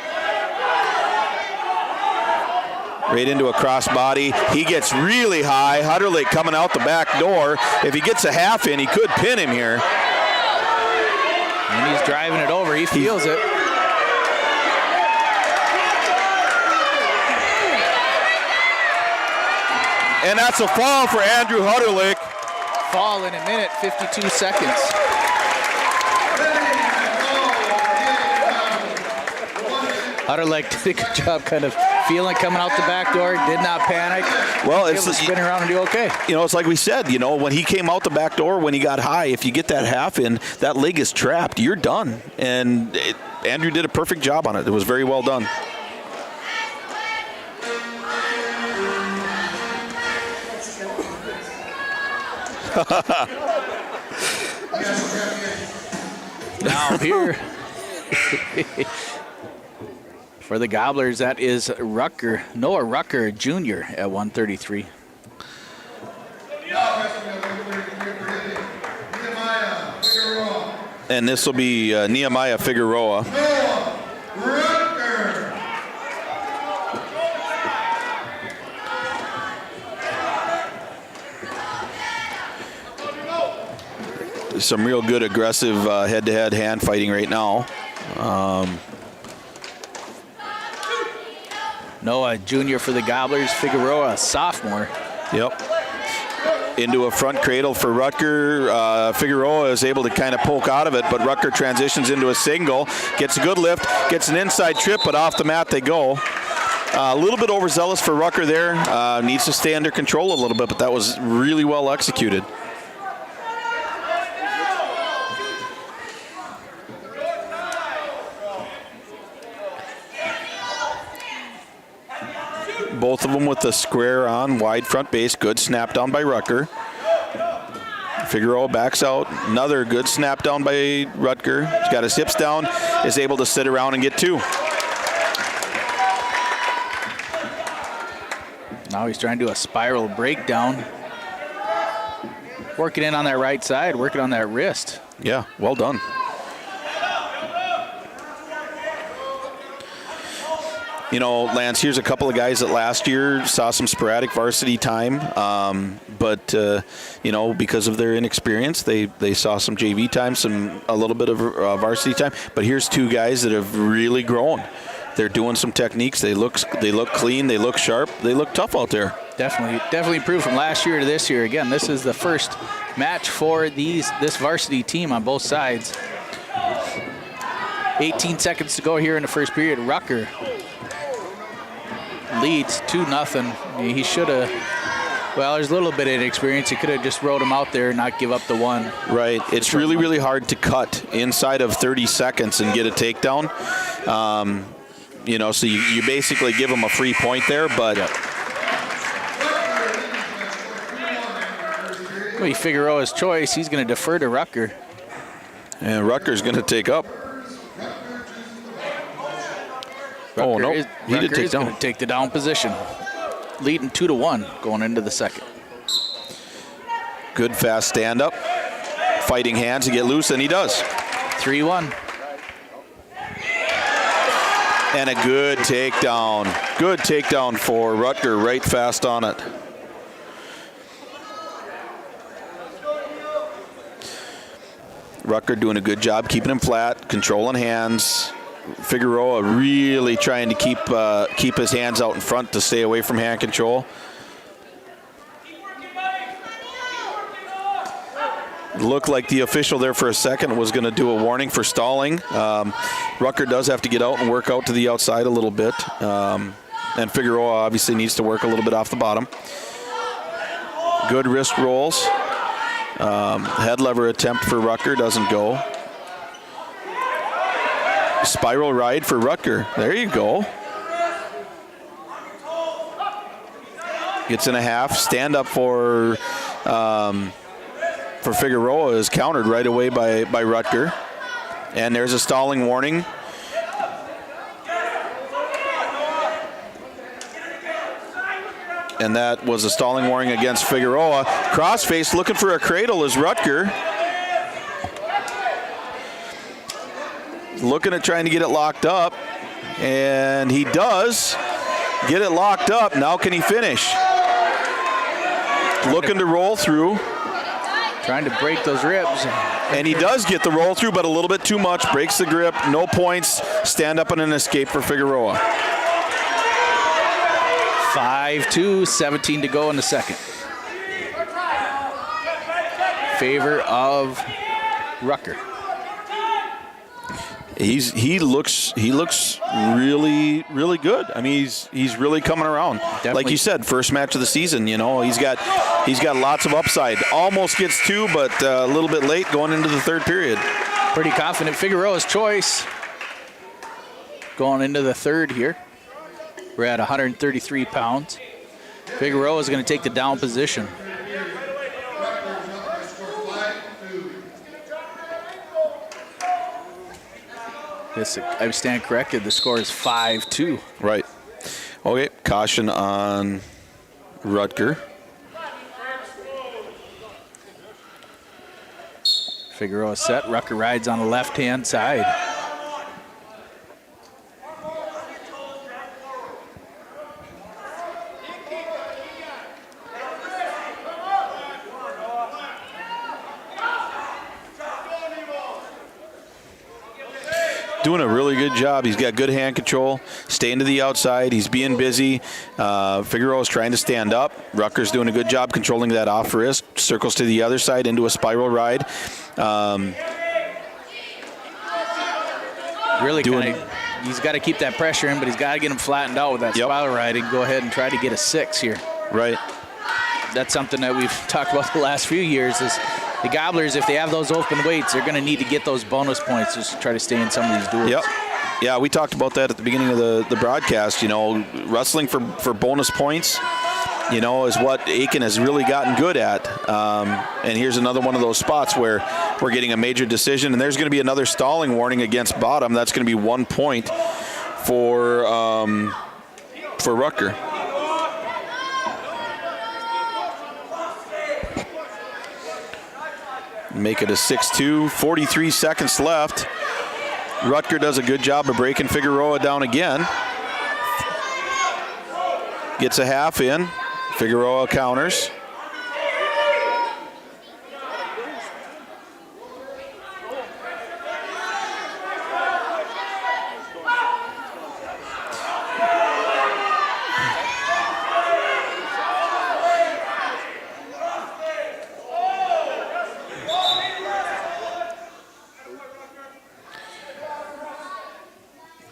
Right into a crossbody. He gets really high. Hutterlich coming out the back door. If he gets a half in, he could pin him here. And he's driving it over. He feels it. And that's a fall for Andrew Hutterlich. Fall in a minute, 52 seconds. Hutterlich did a good job kind of feeling coming out the back door, did not panic. Well, it's able to spin around and do okay. You know, it's like we said, you know, when he came out the back door, when he got high, if you get that half in, that leg is trapped, you're done. And Andrew did a perfect job on it. It was very well done. Now here for the Gobblers, that is Noah Rucker Jr. at 133. And this will be Nehemiah Figueroa. Some real good aggressive head-to-head hand fighting right now. Noah Jr. for the Gobblers, Figueroa, a sophomore. Yep. Into a front cradle for Rutger. Figueroa is able to kind of poke out of it, but Rutger transitions into a single, gets a good lift, gets an inside trip, but off the mat they go. A little bit overzealous for Rutger there. Needs to stay under control a little bit, but that was really well executed. Both of them with the square on, wide front base. Good snap down by Rutger. Figueroa backs out. Another good snap down by Rutger. He's got his hips down, is able to sit around and get two. Now he's trying to do a spiral breakdown. Working in on that right side, working on that wrist. Yeah, well done. You know, Lance, here's a couple of guys that last year saw some sporadic varsity time, but you know, because of their inexperience, they saw some JV time, a little bit of varsity time. But here's two guys that have really grown. They're doing some techniques. They look clean. They look sharp. They look tough out there. Definitely improved from last year to this year. Again, this is the first match for this varsity team on both sides. 18 seconds to go here in the first period. Rucker leads 2-0. He should have, well, there's a little bit of inexperience. He could have just rode him out there and not give up the one. Right. It's really, really hard to cut inside of 30 seconds and get a takedown. You know, so you basically give him a free point there, but. Well, Figueroa's choice. He's going to defer to Rucker. And Rucker's going to take up. Rucker no, he did take down. Going to take the down position, leading 2-1 going into the second. Good fast stand up, fighting hands to get loose, and he does. 3-1. And a good takedown. Good takedown for Rutger, right fast on it. Rutger doing a good job keeping him flat, controlling hands. Figueroa really trying to keep his hands out in front to stay away from hand control. Looked like the official there for a second was going to do a warning for stalling. Rutger does have to get out and work out to the outside a little bit. And Figueroa obviously needs to work a little bit off the bottom. Good wrist rolls. Head lever attempt for Rutger doesn't go. Spiral ride for Rutger. There you go. Gets in a half. Stand up for Figueroa is countered right away by Rutger. And there's a stalling warning. And that was a stalling warning against Figueroa. Crossface looking for a cradle is Rutger. Looking at trying to get it locked up, and he does. Get it locked up. Now can he finish? Looking to roll through. Trying to break those ribs. And he does get the roll through, but a little bit too much. Breaks the grip. No points. Stand up and an escape for Figueroa. 5-2, 17 to go in the second. Favor of Rucker. He looks really good. I mean, he's really coming around. Definitely. Like you said, first match of the season. You know, he's got lots of upside. Almost gets two, but a little bit late going into the third period. Pretty confident Figueroa's choice going into the third here. We're at 133 pounds. Figueroa is going to take the down position. Yes, I stand corrected. The score is 5-2. Right. Okay, caution on Rutger. Figueroa set. Rucker rides on the left-hand side. Doing a really good job. He's got good hand control, staying to the outside. He's being busy. Figueroa's trying to stand up. Rucker's doing a good job controlling that off wrist. Circles to the other side into a spiral ride. Really he's got to keep that pressure in, but he's got to get him flattened out with that spiral ride and go ahead and try to get a 6 here. Right. That's something that we've talked about the last few years is the Gobblers, if they have those open weights, they're going to need to get those bonus points just to try to stay in some of these duels. Yep. Yeah, we talked about that at the beginning of the broadcast. You know, wrestling for bonus points, you know, is what Aitkin has really gotten good at. And here's another one of those spots where we're getting a major decision, and there's going to be another stalling warning against Bottom. That's going to be 1 point for Rucker. Make it a 6-2, 43 seconds left. Rutger does a good job of breaking Figueroa down again. Gets a half in. Figueroa counters.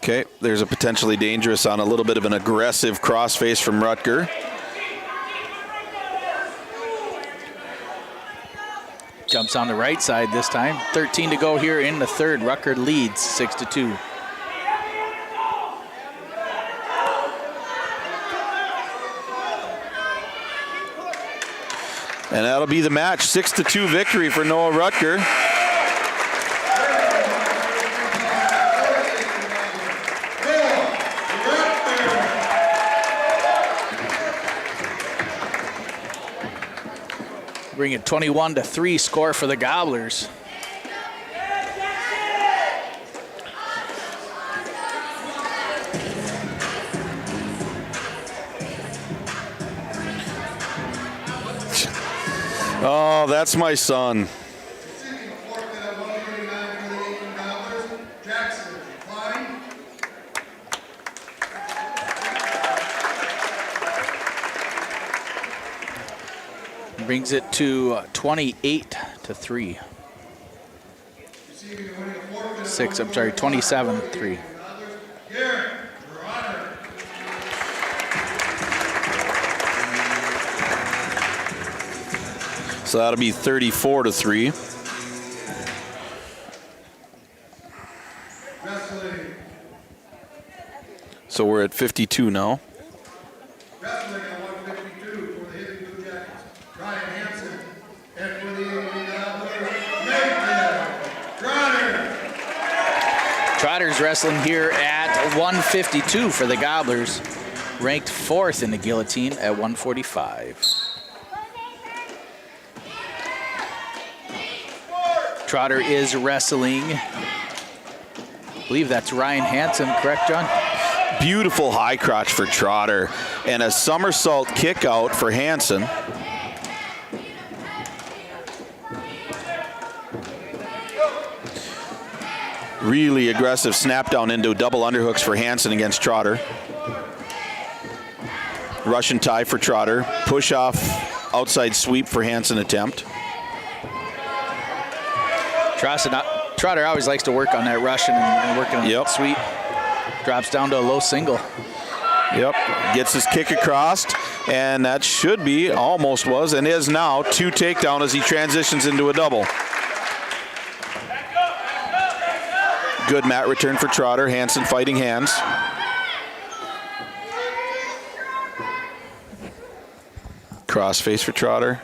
Okay, there's a potentially dangerous on a little bit of an aggressive crossface from Rutger. Jumps on the right side this time. 13 to go here in the third. Rucker leads 6-2. And that'll be the match. 6-2 victory for Noah Rutger. Bring it 21-3 score for the Gobblers. Oh, that's my son. Brings it to 28-3. 27-3. So that'll be 34-3. So we're at 52 now. Wrestling at 152 for the Hibbing Blue Jackets. Ryan Hansen. And for the Trotter. Trotter's wrestling here at 152 for the Gobblers. Ranked 4th in the guillotine at 145. Trotter is wrestling. I believe that's Ryan Hansen, correct, John? Beautiful high crotch for Trotter, and a somersault kick out for Hansen. Really aggressive snap down into double underhooks for Hansen against Trotter. Russian tie for Trotter. Push off outside sweep for Hansen attempt. Trotter always likes to work on that Russian and working on that sweep. Drops down to a low single. Yep, gets his kick across, and that should be, almost was, and is now 2 takedown as he transitions into a double. Good mat return for Trotter. Hansen fighting hands. Cross face for Trotter.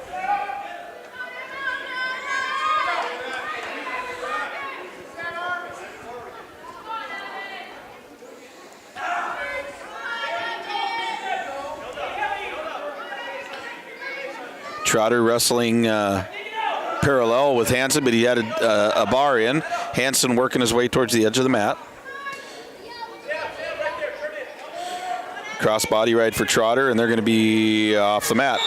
Trotter wrestling parallel with Hansen, but he had a bar in. Hansen working his way towards the edge of the mat. Cross body ride for Trotter, and they're going to be off the mat.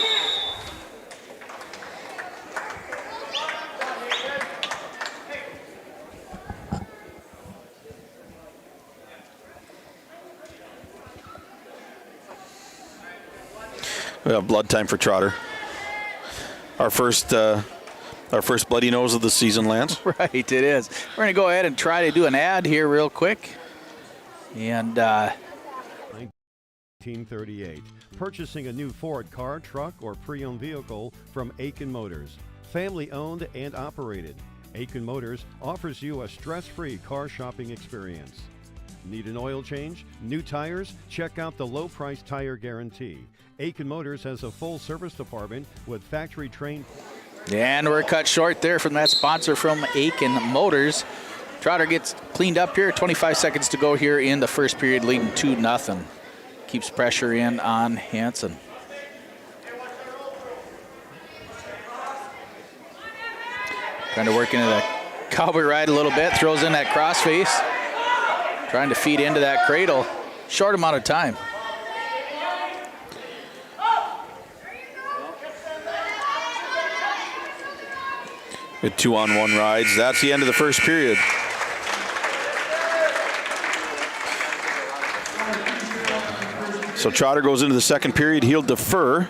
We have blood time for Trotter. Our first bloody nose of the season, Lance. Right, it is. We're going to go ahead and try to do an ad here real quick. And 1938. Purchasing a new Ford car, truck, or pre-owned vehicle from Aitkin Motors. Family owned and operated. Aitkin Motors offers you a stress-free car shopping experience. Need an oil change? New tires? Check out the low price tire guarantee. Aitkin Motors has a full service department with factory trained. And we're cut short there from that sponsor from Aitkin Motors. Trotter gets cleaned up here. 25 seconds to go here in the first period, leading 2-0. Keeps pressure in on Hansen. Trying to work into that cowboy ride a little bit. Throws in that crossface. Trying to feed into that cradle. Short amount of time. With 2-on-1 rides. That's the end of the first period. So Trotter goes into the second period. He'll defer.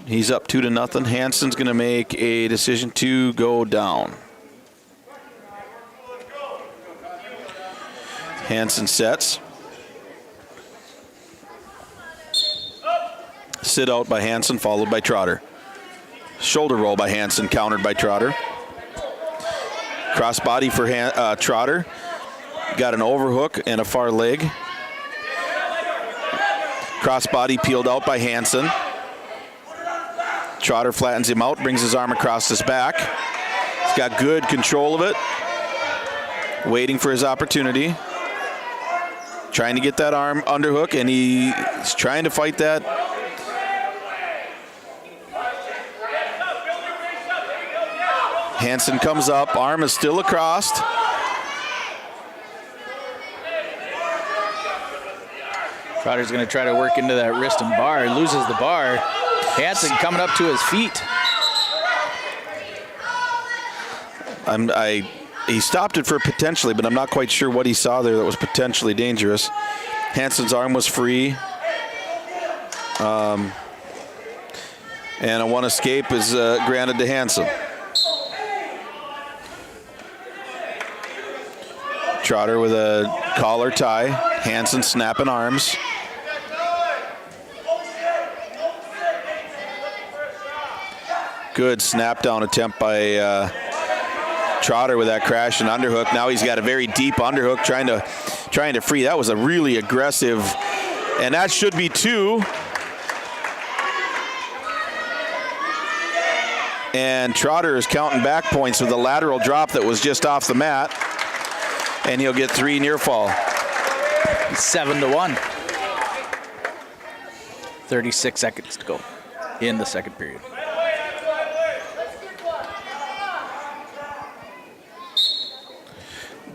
He's up 2-0. Hansen's going to make a decision to go down. Hansen sets. Sit out by Hansen, followed by Trotter. Shoulder roll by Hansen, countered by Trotter. Cross body for Trotter. Got an overhook and a far leg. Cross body peeled out by Hansen. Trotter flattens him out, brings his arm across his back. He's got good control of it. Waiting for his opportunity. Trying to get that arm underhook, and he's trying to fight that. Hansen comes up, arm is still across. Trotter's going to try to work into that wrist and bar. He loses the bar. Hansen coming up to his feet. He stopped it for potentially, but I'm not quite sure what he saw there that was potentially dangerous. Hansen's arm was free. And a one escape is granted to Hansen. Trotter with a collar tie. Hansen snapping arms. Good snap down attempt by Trotter with that crash and underhook. Now he's got a very deep underhook trying to free. That was a really aggressive, and that should be 2. And Trotter is counting back points with a lateral drop that was just off the mat. And he'll get 3 near fall. 7-1. 36 seconds to go in the second period.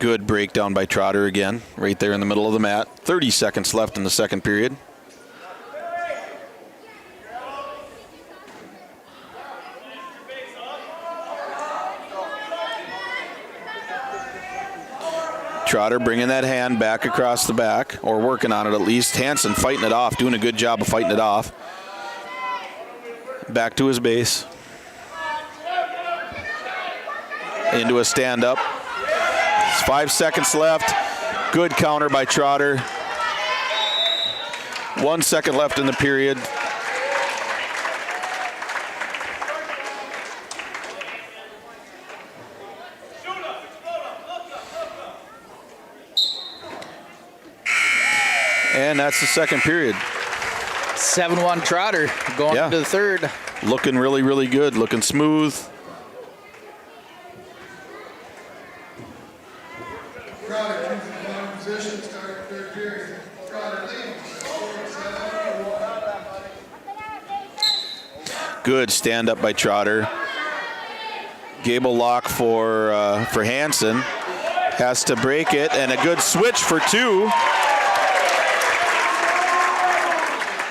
Good breakdown by Trotter again, right there in the middle of the mat. 30 seconds left in the second period. Trotter bringing that hand back across the back, or working on it at least. Hansen fighting it off, doing a good job of fighting it off. Back to his base. Into a stand-up. 5 seconds left. Good counter by Trotter. 1 second left in the period. And that's the second period. 7-1 Trotter going into the third. Looking really, really good. Looking smooth. Trotter choosing the bottom position, start third period. Trotter leading. Good stand up by Trotter. Gable lock for Hansen. Has to break it, and a good switch for two.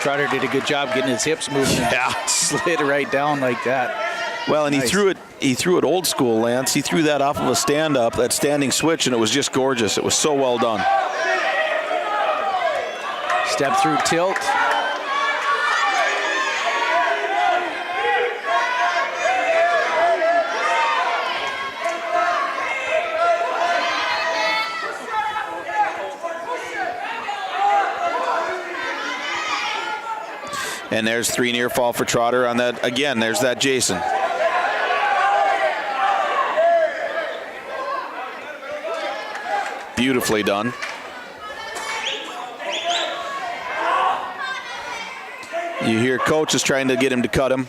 Trotter did a good job getting his hips moving. Yeah. Slid right down like that. Well, and nice. he threw it old school, Lance. He threw that off of a stand-up, that standing switch, and it was just gorgeous. It was so well done. Step through tilt. And there's 3 near fall for Trotter on that. Again, there's that Jason. Beautifully done. You hear coach is trying to get him to cut him.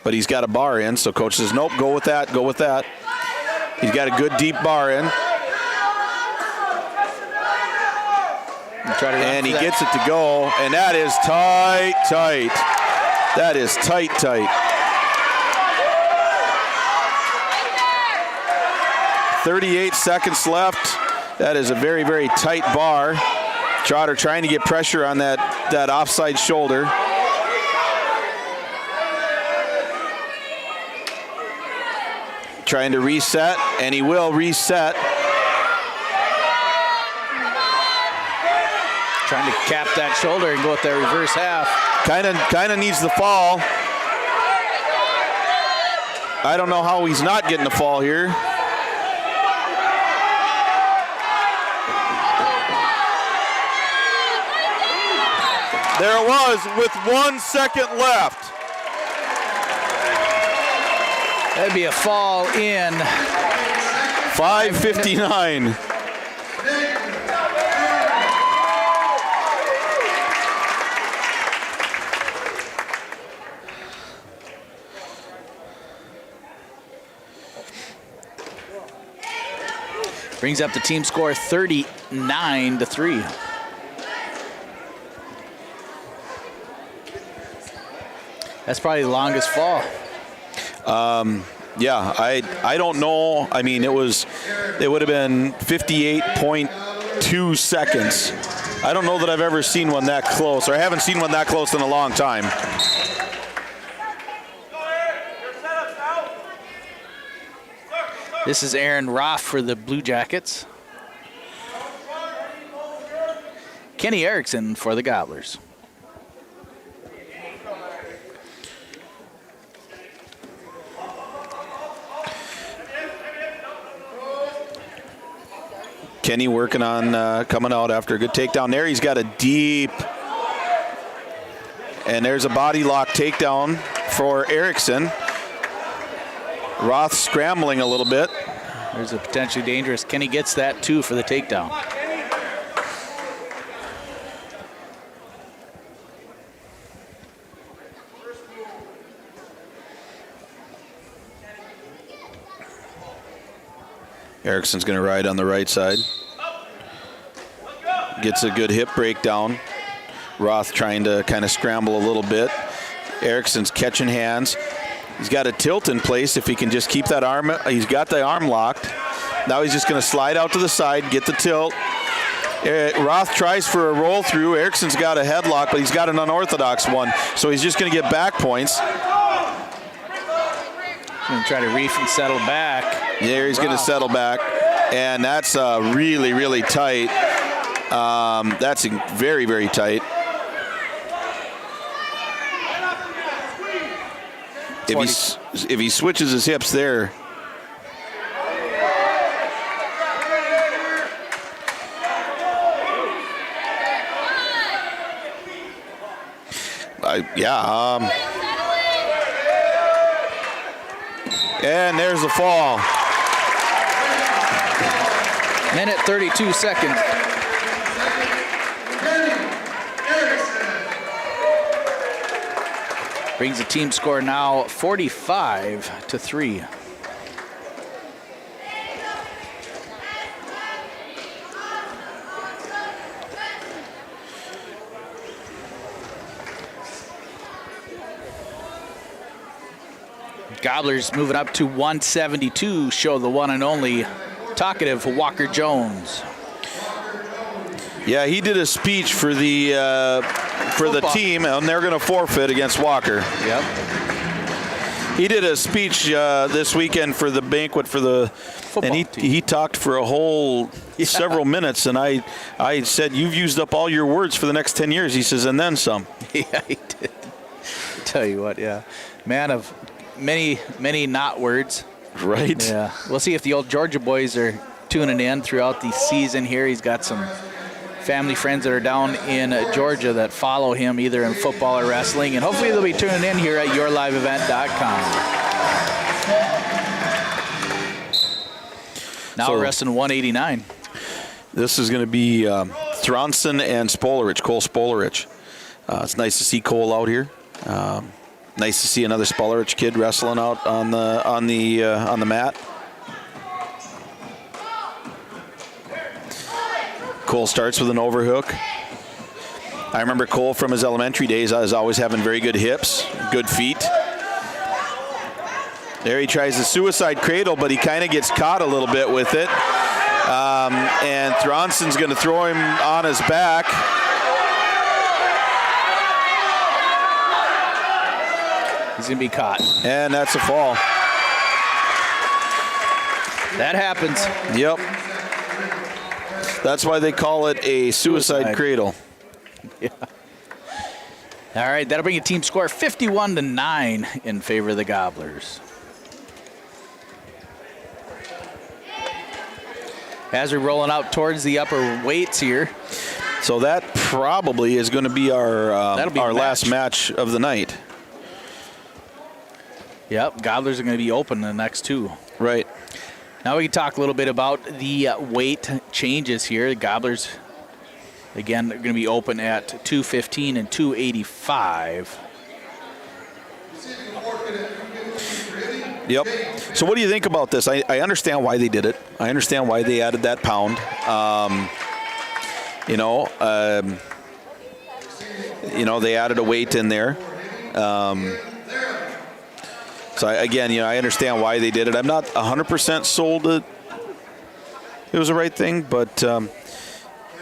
But he's got a bar in, so coach says, nope, go with that, go with that. He's got a good deep bar in. And he gets it to go, and that is tight, tight. That is tight, tight. 38 seconds left. That is a very, very tight bar. Trotter trying to get pressure on that offside shoulder. Trying to reset, and he will reset. Trying to cap that shoulder and go with that reverse half. Kind of needs the fall. I don't know how he's not getting the fall here. There it was with 1 second left. That'd be a fall in 5:59. Brings up the team score 39-3. That's probably the longest fall. Yeah, I don't know. I mean, it would have been 58.2 seconds. I don't know that I've ever seen one that close, or I haven't seen one that close in a long time. This is Aaron Roth for the Blue Jackets. Kenny Erickson for the Gobblers. Kenny working on coming out after a good takedown there. He's got a deep, and there's a body lock takedown for Erickson. Roth scrambling a little bit. There's a potentially dangerous. Kenny gets that too for the takedown. Erickson's going to ride on the right side. Gets a good hip breakdown. Roth trying to kind of scramble a little bit. Erickson's catching hands. He's got a tilt in place if he can just keep that arm. He's got the arm locked. Now he's just going to slide out to the side, get the tilt. Roth tries for a roll through. Erickson's got a headlock, but he's got an unorthodox one, so he's just going to get back points. Going to try to reef and settle back. Yeah, he's going to settle back, and that's really, really tight. That's very, very tight. If he switches his hips there. And there's the fall. Minute 32 seconds. Brings the team score now 45-3. Gobblers moving up to 172, show the one and only talkative Walker Jones. Yeah, he did a speech for the team, and they're going to forfeit against Walker. Yep. He did a speech this weekend for the banquet for the football and he talked for a whole several minutes, and I said, you've used up all your words for the next 10 years. He says, and then some. Yeah, he did. I tell you what, yeah. Man of many not words. Right. Yeah. We'll see if the old Georgia boys are tuning in throughout the season here. He's got some family friends that are down in Georgia that follow him either in football or wrestling, and hopefully they'll be tuning in here at yourliveevent.com. Now we're resting 189. This is going to be Thronson and Spolarich, Cole Spolarich. It's nice to see Cole out here. Nice to see another Spolarich kid wrestling out on the mat. Cole starts with an overhook. I remember Cole from his elementary days. I was always having very good hips, good feet. There he tries the suicide cradle, but he kind of gets caught a little bit with it. And Thronson's going to throw him on his back. He's going to be caught. And that's a fall. That happens. Yep. That's why they call it a suicide cradle. Yeah. All right, that'll bring a team score 51-9 in favor of the Gobblers. As we're rolling out towards the upper weights here. So that probably is going to be our last match of the night. Yep, Gobblers are going to be open the next two. Right. Now we can talk a little bit about the weight changes here. The Gobblers, again, they're going to be open at 215 and 285. Yep. So what do you think about this? I understand why they did it. I understand why they added that pound. They added a weight in there. So I understand why they did it. I'm not 100% sold that it was the right thing, but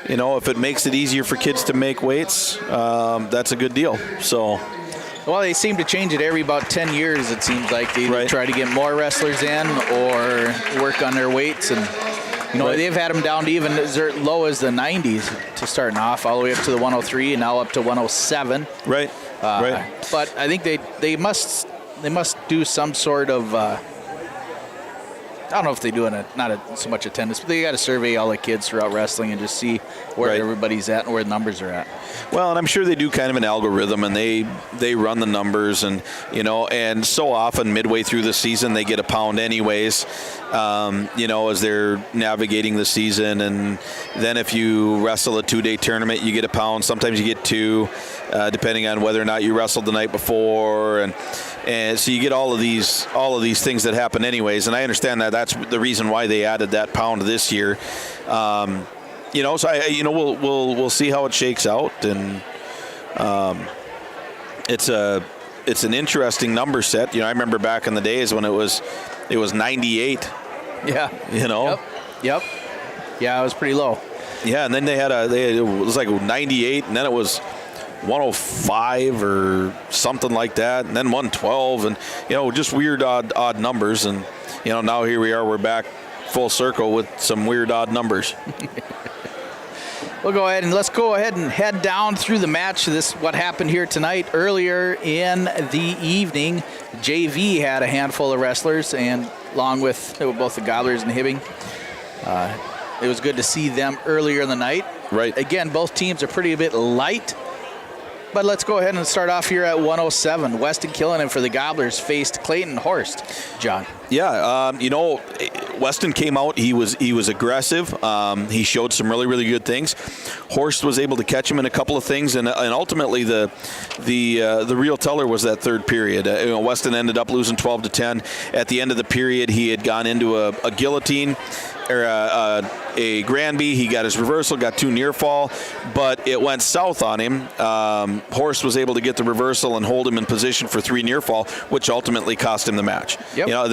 if it makes it easier for kids to make weights, that's a good deal. So. Well, they seem to change it every about 10 years, it seems like. They either try to get more wrestlers in or work on their weights. And, they've had them down to even as low as the 90s to starting off, all the way up to the 103 and now up to 107. Right. But I think they must do some sort of, I don't know if they do not so much attendance, but they got to survey all the kids throughout wrestling and just see where everybody's at and where the numbers are at. Well, and I'm sure they do kind of an algorithm, and they run the numbers, and and so often midway through the season they get a pound anyways, as they're navigating the season, and then if you wrestle a 2-day tournament, you get a pound. Sometimes you get 2, depending on whether or not you wrestled the night before, and so you get all of these things that happen anyways, and I understand that that's the reason why they added that pound this year. So we'll see how it shakes out, and it's an interesting number set. I remember back in the days when it was 98. Yeah. Yep. Yep. Yeah, it was pretty low. Yeah, and then it was like 98, and then it was 105 or something like that, and then 112, and just weird odd numbers. And now here we are, we're back full circle with some weird odd numbers. We'll go ahead and head down through the match. What happened here tonight. Earlier in the evening, JV had a handful of wrestlers, and along with both the Gobblers and Hibbing. It was good to see them earlier in the night. Right. Again, both teams are pretty a bit light. But let's go ahead and start off here at 107. Weston Killinan for the Gobblers faced Clayton Horst. John. Yeah, Weston came out. He was aggressive. He showed some really, really good things. Horst was able to catch him in a couple of things, and ultimately the real teller was that third period. Weston ended up losing 12-10. At the end of the period, he had gone into a guillotine or a Granby. He got his reversal, got 2 near fall, but it went south on him. Horst was able to get the reversal and hold him in position for 3 near fall, which ultimately cost him the match. Yep.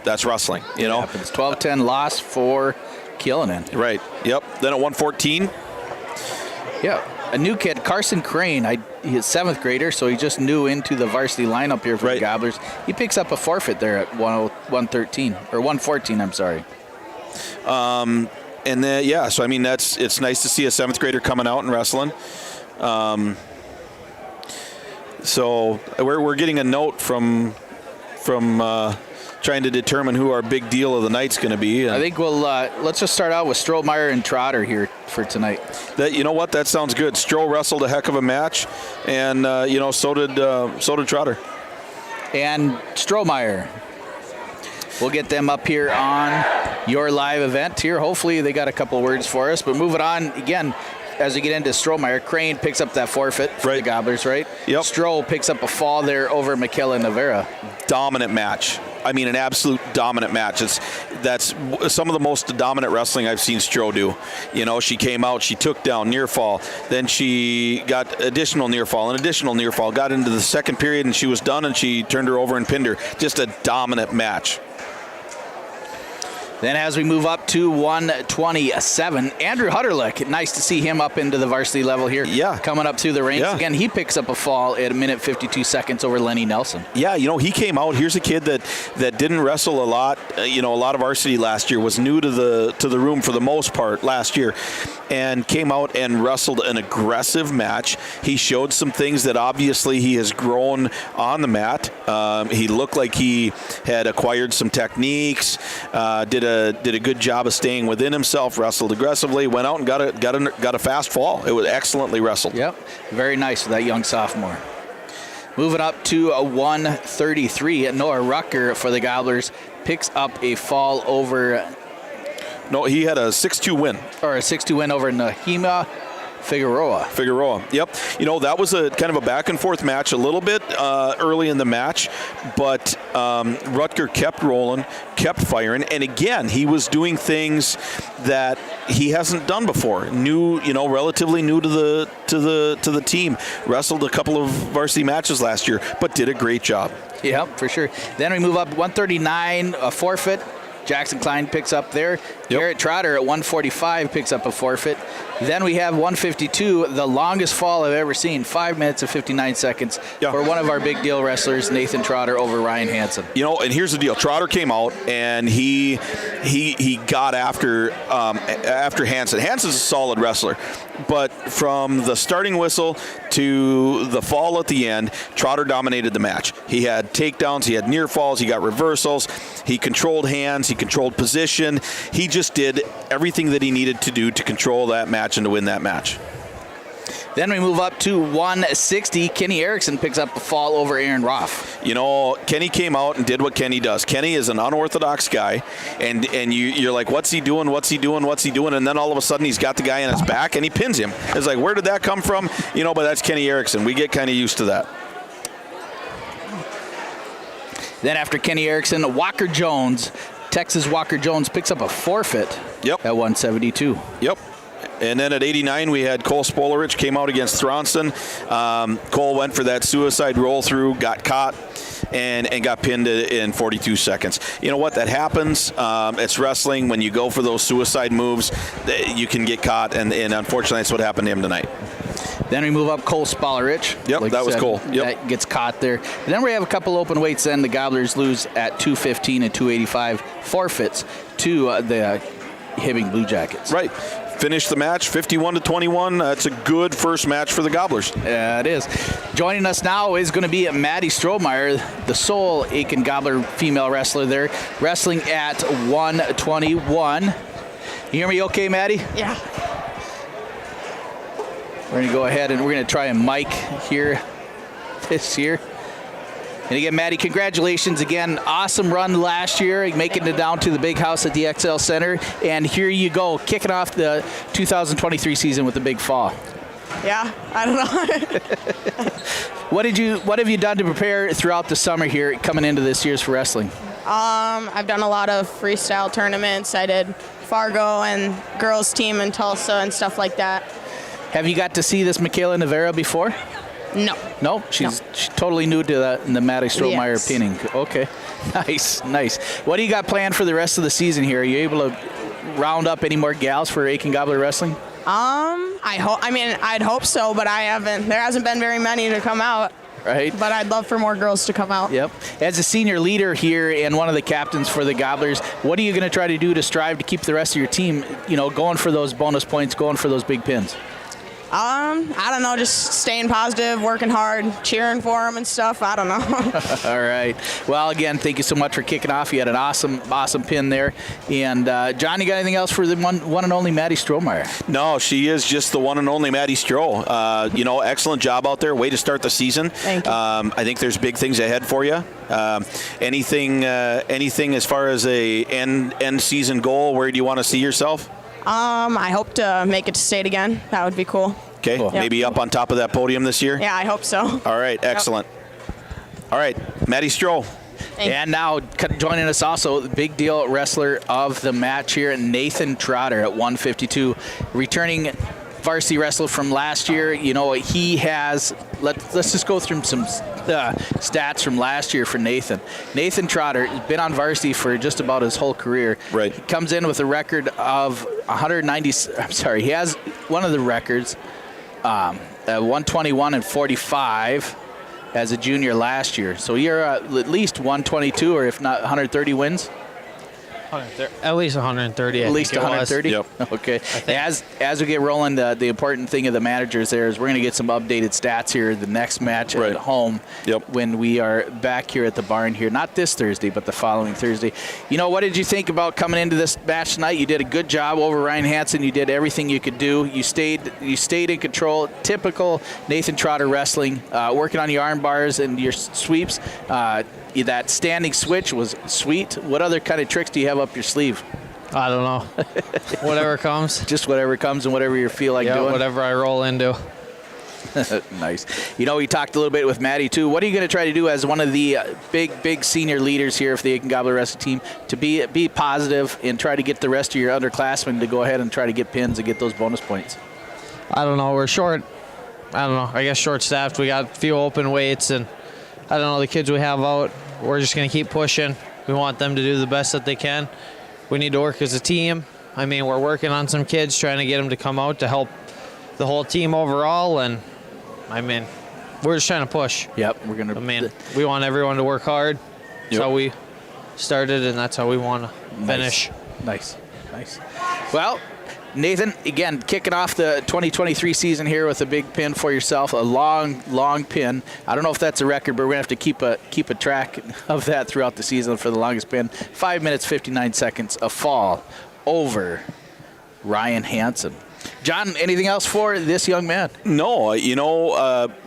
That's wrestling. It's 12-10 loss for Killinan. Right. Yep. Then at 114. Yeah. A new kid, Carson Crane. He's 7th grader, so he just new into the varsity lineup here for the Gobblers. He picks up a forfeit there at 113 or 114. I'm sorry. And then so I mean it's nice to see a 7th grader coming out and wrestling. So we're getting a note from trying to determine who our big deal of the night's going to be. I think we'll let's just start out with Strohmeyer and Trotter here for tonight. That sounds good. Stroh wrestled a heck of a match, and so did Trotter. And Strohmeyer. We'll get them up here on your live event here. Hopefully they got a couple words for us. But moving on, again, as we get into Strohmeyer, Crane picks up that forfeit for the Gobblers, right? Yep. Stroh picks up a fall there over Michaela Navarra. Dominant match. I mean, an absolute dominant match. That's some of the most dominant wrestling I've seen Stroh do. She came out, she took down near fall, then she got additional near fall, got into the second period, and she was done, and she turned her over and pinned her. Just a dominant match. Then as we move up to 127, Andrew Hutterlick, nice to see him up into the varsity level here. Yeah. Coming up through the ranks. Yeah. Again, he picks up a fall at 1:52 over Lenny Nelson. Yeah, he came out. Here's a kid that didn't wrestle a lot. A lot of varsity last year, was new to the room for the most part last year, and came out and wrestled an aggressive match. He showed some things that obviously he has grown on the mat. He looked like he had acquired some techniques, did a good job of staying within himself, wrestled aggressively, went out and got a fast fall. It was excellently wrestled. Yep, very nice for that young sophomore. Moving up to a 133, Noah Rucker for the Gobblers picks up a fall over. No, he had a 6-2 win. Or a 6-2 win over Nahima Figueroa. Yep. That was a kind of a back and forth match a little bit early in the match, but Rutger kept rolling, kept firing, and again, he was doing things that he hasn't done before. Relatively new to the team. Wrestled a couple of varsity matches last year, but did a great job. Yeah, for sure. Then we move up 139, a forfeit. Jackson Klein picks up there. Yep. Garrett Trotter at 145 picks up a forfeit. Then we have 152, the longest fall I've ever seen, 5 minutes and 59 seconds for one of our big deal wrestlers, Nathan Trotter over Ryan Hansen. And here's the deal. Trotter came out and he got after Hansen. Hansen's a solid wrestler, but from the starting whistle to the fall at the end, Trotter dominated the match. He had takedowns, he had near falls, he got reversals, he controlled hands, he controlled position. He just did everything that he needed to do to control that match and to win that match. Then we move up to 160. Kenny Erickson picks up a fall over Aaron Roth. Kenny came out and did what Kenny does. Kenny is an unorthodox guy, and you're like, what's he doing? And then all of a sudden he's got the guy in his back and he pins him. It's like, where did that come from? But that's Kenny Erickson. We get kind of used to that. Then after Kenny Erickson, Walker Jones, Texas Walker Jones picks up a forfeit at 172. Yep. And then at 89, we had Cole Spolarich came out against Thronston. Cole went for that suicide roll through, got caught. and got pinned in 42 seconds. You know what? That happens. It's wrestling. When you go for those suicide moves, you can get caught, and unfortunately, that's what happened to him tonight. Then we move up Cole Spollerich. Yep, like that was Cole. Yep. That gets caught there. And then we have a couple open weights. Then the Gobblers lose at 215 and 285, forfeits to the Hibbing Blue Jackets. Right. Finished the match 51-21. That's a good first match for the Gobblers. Yeah, it is. Joining us now is going to be Maddie Strohmeyer, the sole Aitkin Gobbler female wrestler there, wrestling at 121. You hear me okay, Maddie? Yeah. We're going to go ahead and we're going to try a mic here this year. And again, Maddie, congratulations again. Awesome run last year, making it down to the big house at the XL Center. And here you go, kicking off the 2023 season with a big fall. Yeah, I don't know. What have you done to prepare throughout the summer here coming into this year's for wrestling? I've done a lot of freestyle tournaments. I did Fargo and girls team in Tulsa and stuff like that. Have you got to see this Michaela Navarra before? No. No? She's totally new to the Maddie Strohmeyer Yes. pinning. Okay. Nice. What do you got planned for the rest of the season here? Are you able to round up any more gals for Aitkin Gobbler Wrestling? I'd hope so, but there hasn't been very many to come out. Right. But I'd love for more girls to come out. Yep. As a senior leader here and one of the captains for the Gobblers, what are you going to try to do to strive to keep the rest of your team, going for those bonus points, going for those big pins? I don't know, just staying positive, working hard, cheering for them and stuff. I don't know. All right. Well, again, thank you so much for kicking off. You had an awesome pin there. And, John, you got anything else for the one and only Maddie Strohmeyer? No, she is just the one and only Maddie Stroh. Excellent job out there. Way to start the season. Thank you. I think there's big things ahead for you. Anything as far as a end season goal, where do you want to see yourself? I hope to make it to state again. That would be cool. Okay, Cool. Maybe up on top of that podium this year? Yeah, I hope so. All right, excellent. All right, Maddie Stroh. And now joining us also, the big deal wrestler of the match here, Nathan Trotter at 152, returning varsity wrestler from last year. He has, let's just go through some stats from last year for Nathan. Nathan Trotter has been on varsity for just about his whole career. Right. He comes in with a record of 190, he has one of the records, 121 and 45 as a junior last year. So you're at least 122, or if not 130 wins? At least 130. At least 130? Yep. Okay. As we get rolling, the important thing of the managers there is we're going to get some updated stats here the next match Right. at home. Yep. When we are back here at the barn here. Not this Thursday, but the following Thursday. What did you think about coming into this match tonight? You did a good job over Ryan Hansen. You did everything you could do. You stayed in control. Typical Nathan Trotter wrestling, working on your arm bars and your sweeps. That standing switch was sweet. What other kind of tricks do you have up your sleeve? I don't know. Whatever comes. Just whatever comes and whatever you feel like doing. Whatever I roll into. Nice. We talked a little bit with Maddie too. What are you going to try to do as one of the big senior leaders here for the Aitkin Gobbler Wrestling team to be positive and try to get the rest of your underclassmen to go ahead and try to get pins and get those bonus points? I don't know. We're short. I don't know. I guess short-staffed. We got a few open weights, and I don't know, the kids we have out, we're just going to keep pushing. We want them to do the best that they can. We need to work as a team. We're working on some kids, trying to get them to come out to help the whole team overall, and we're just trying to push. Yep, we're going to. We want everyone to work hard. That's how we started, and that's how we want to finish. Nice. Well, Nathan, again, kicking off the 2023 season here with a big pin for yourself, a long pin. I don't know if that's a record, but we're going to have to keep a track of that throughout the season for the longest pin. 5 minutes, 59 seconds, a fall over Ryan Hansen. John, anything else for this young man? No,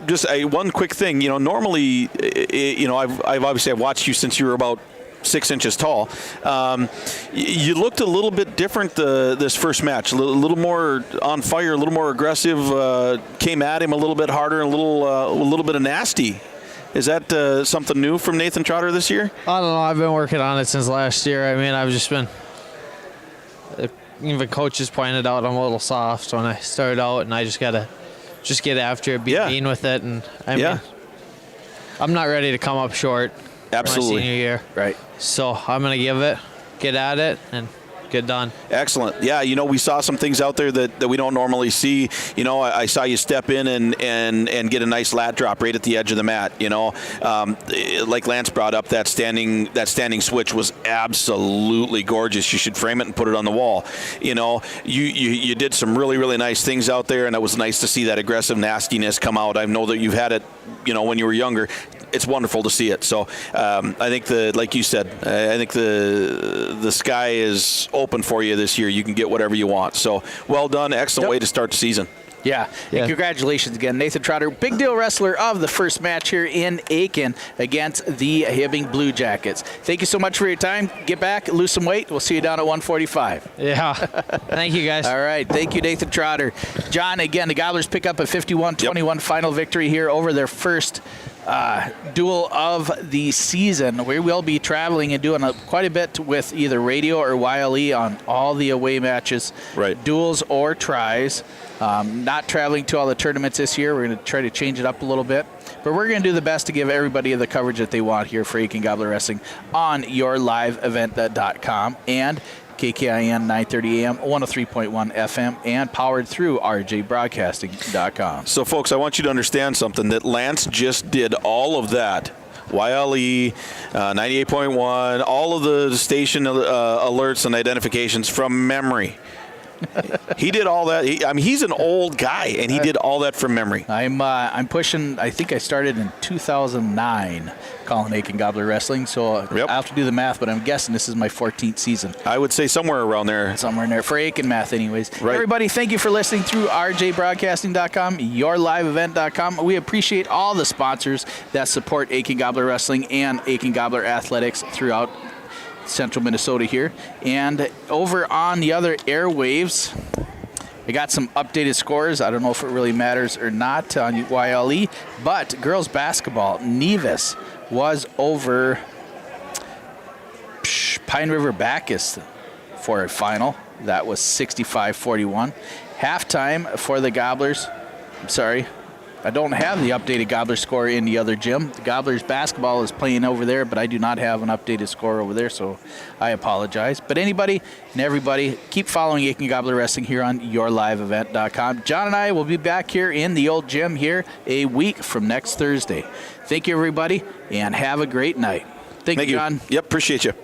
just one quick thing. Normally, I've watched you since you were about 6 inches tall. You looked a little bit different this first match, a little more on fire, a little more aggressive, came at him a little bit harder, a little bit of nasty. Is that something new from Nathan Trotter this year? I don't know. I've been working on it since last year. I've just been, even coaches pointed out I'm a little soft when I started out, and I just got to get after it, be mean with it. And I I'm not ready to come up short. Absolutely. My senior year. Right. So I'm going to give it, get at it, and get done. Excellent. Yeah, we saw some things out there that we don't normally see. I saw you step in and get a nice lat drop right at the edge of the mat. Like Lance brought up, that standing switch was absolutely gorgeous. You should frame it and put it on the wall. You did some really, really nice things out there, and it was nice to see that aggressive nastiness come out. I know that you've had it, when you were younger. It's wonderful to see it. So I think like you said, I think the sky is open for you this year. You can get whatever you want. So well done. Excellent way to start the season. Yeah. And congratulations again, Nathan Trotter, big deal wrestler of the first match here in Aitkin against the Hibbing Blue Jackets. Thank you so much for your time. Get back, lose some weight. We'll see you down at 145. Yeah. Thank you, guys. All right. Thank you, Nathan Trotter. John, again, the Gobblers pick up a 51-21 final victory here over their first duel of the season. We will be traveling and doing quite a bit with either radio or YLE on all the away matches, right? Duels or tries. Not traveling to all the tournaments this year. We're going to try to change it up a little bit. But we're going to do the best to give everybody the coverage that they want here for Aitkin Gobbler Wrestling on yourliveevent.com and KKIN 930 AM, 103.1 FM, and powered through rjbroadcasting.com. So, folks, I want you to understand something, that Lance just did all of that. YLE, 98.1, all of the station alerts and identifications from memory. He did all that. He's an old guy, and he did all that from memory. I'm pushing. I think I started in 2009 calling Aitkin Gobbler Wrestling, so I have to do the math, but I'm guessing this is my 14th season. I would say somewhere around there. Somewhere in there for Aitkin math, anyways. Right. Everybody, thank you for listening through rjbroadcasting.com, yourliveevent.com. We appreciate all the sponsors that support Aitkin Gobbler Wrestling and Aitkin Gobbler Athletics throughout Central Minnesota here. And over on the other airwaves, I got some updated scores. I don't know if it really matters or not on YLE, but girls basketball, Nevis was over Pine River Bacchus for a final. That was 65-41. Halftime for the Gobblers. I'm sorry, I don't have the updated Gobbler score in the other gym. The Gobblers basketball is playing over there, but I do not have an updated score over there, so I apologize. But anybody and everybody, keep following Aitkin Gobbler Wrestling here on yourliveevent.com. John and I will be back here in the old gym here a week from next Thursday. Thank you, everybody, and have a great night. Thank you, John. Yep, appreciate you.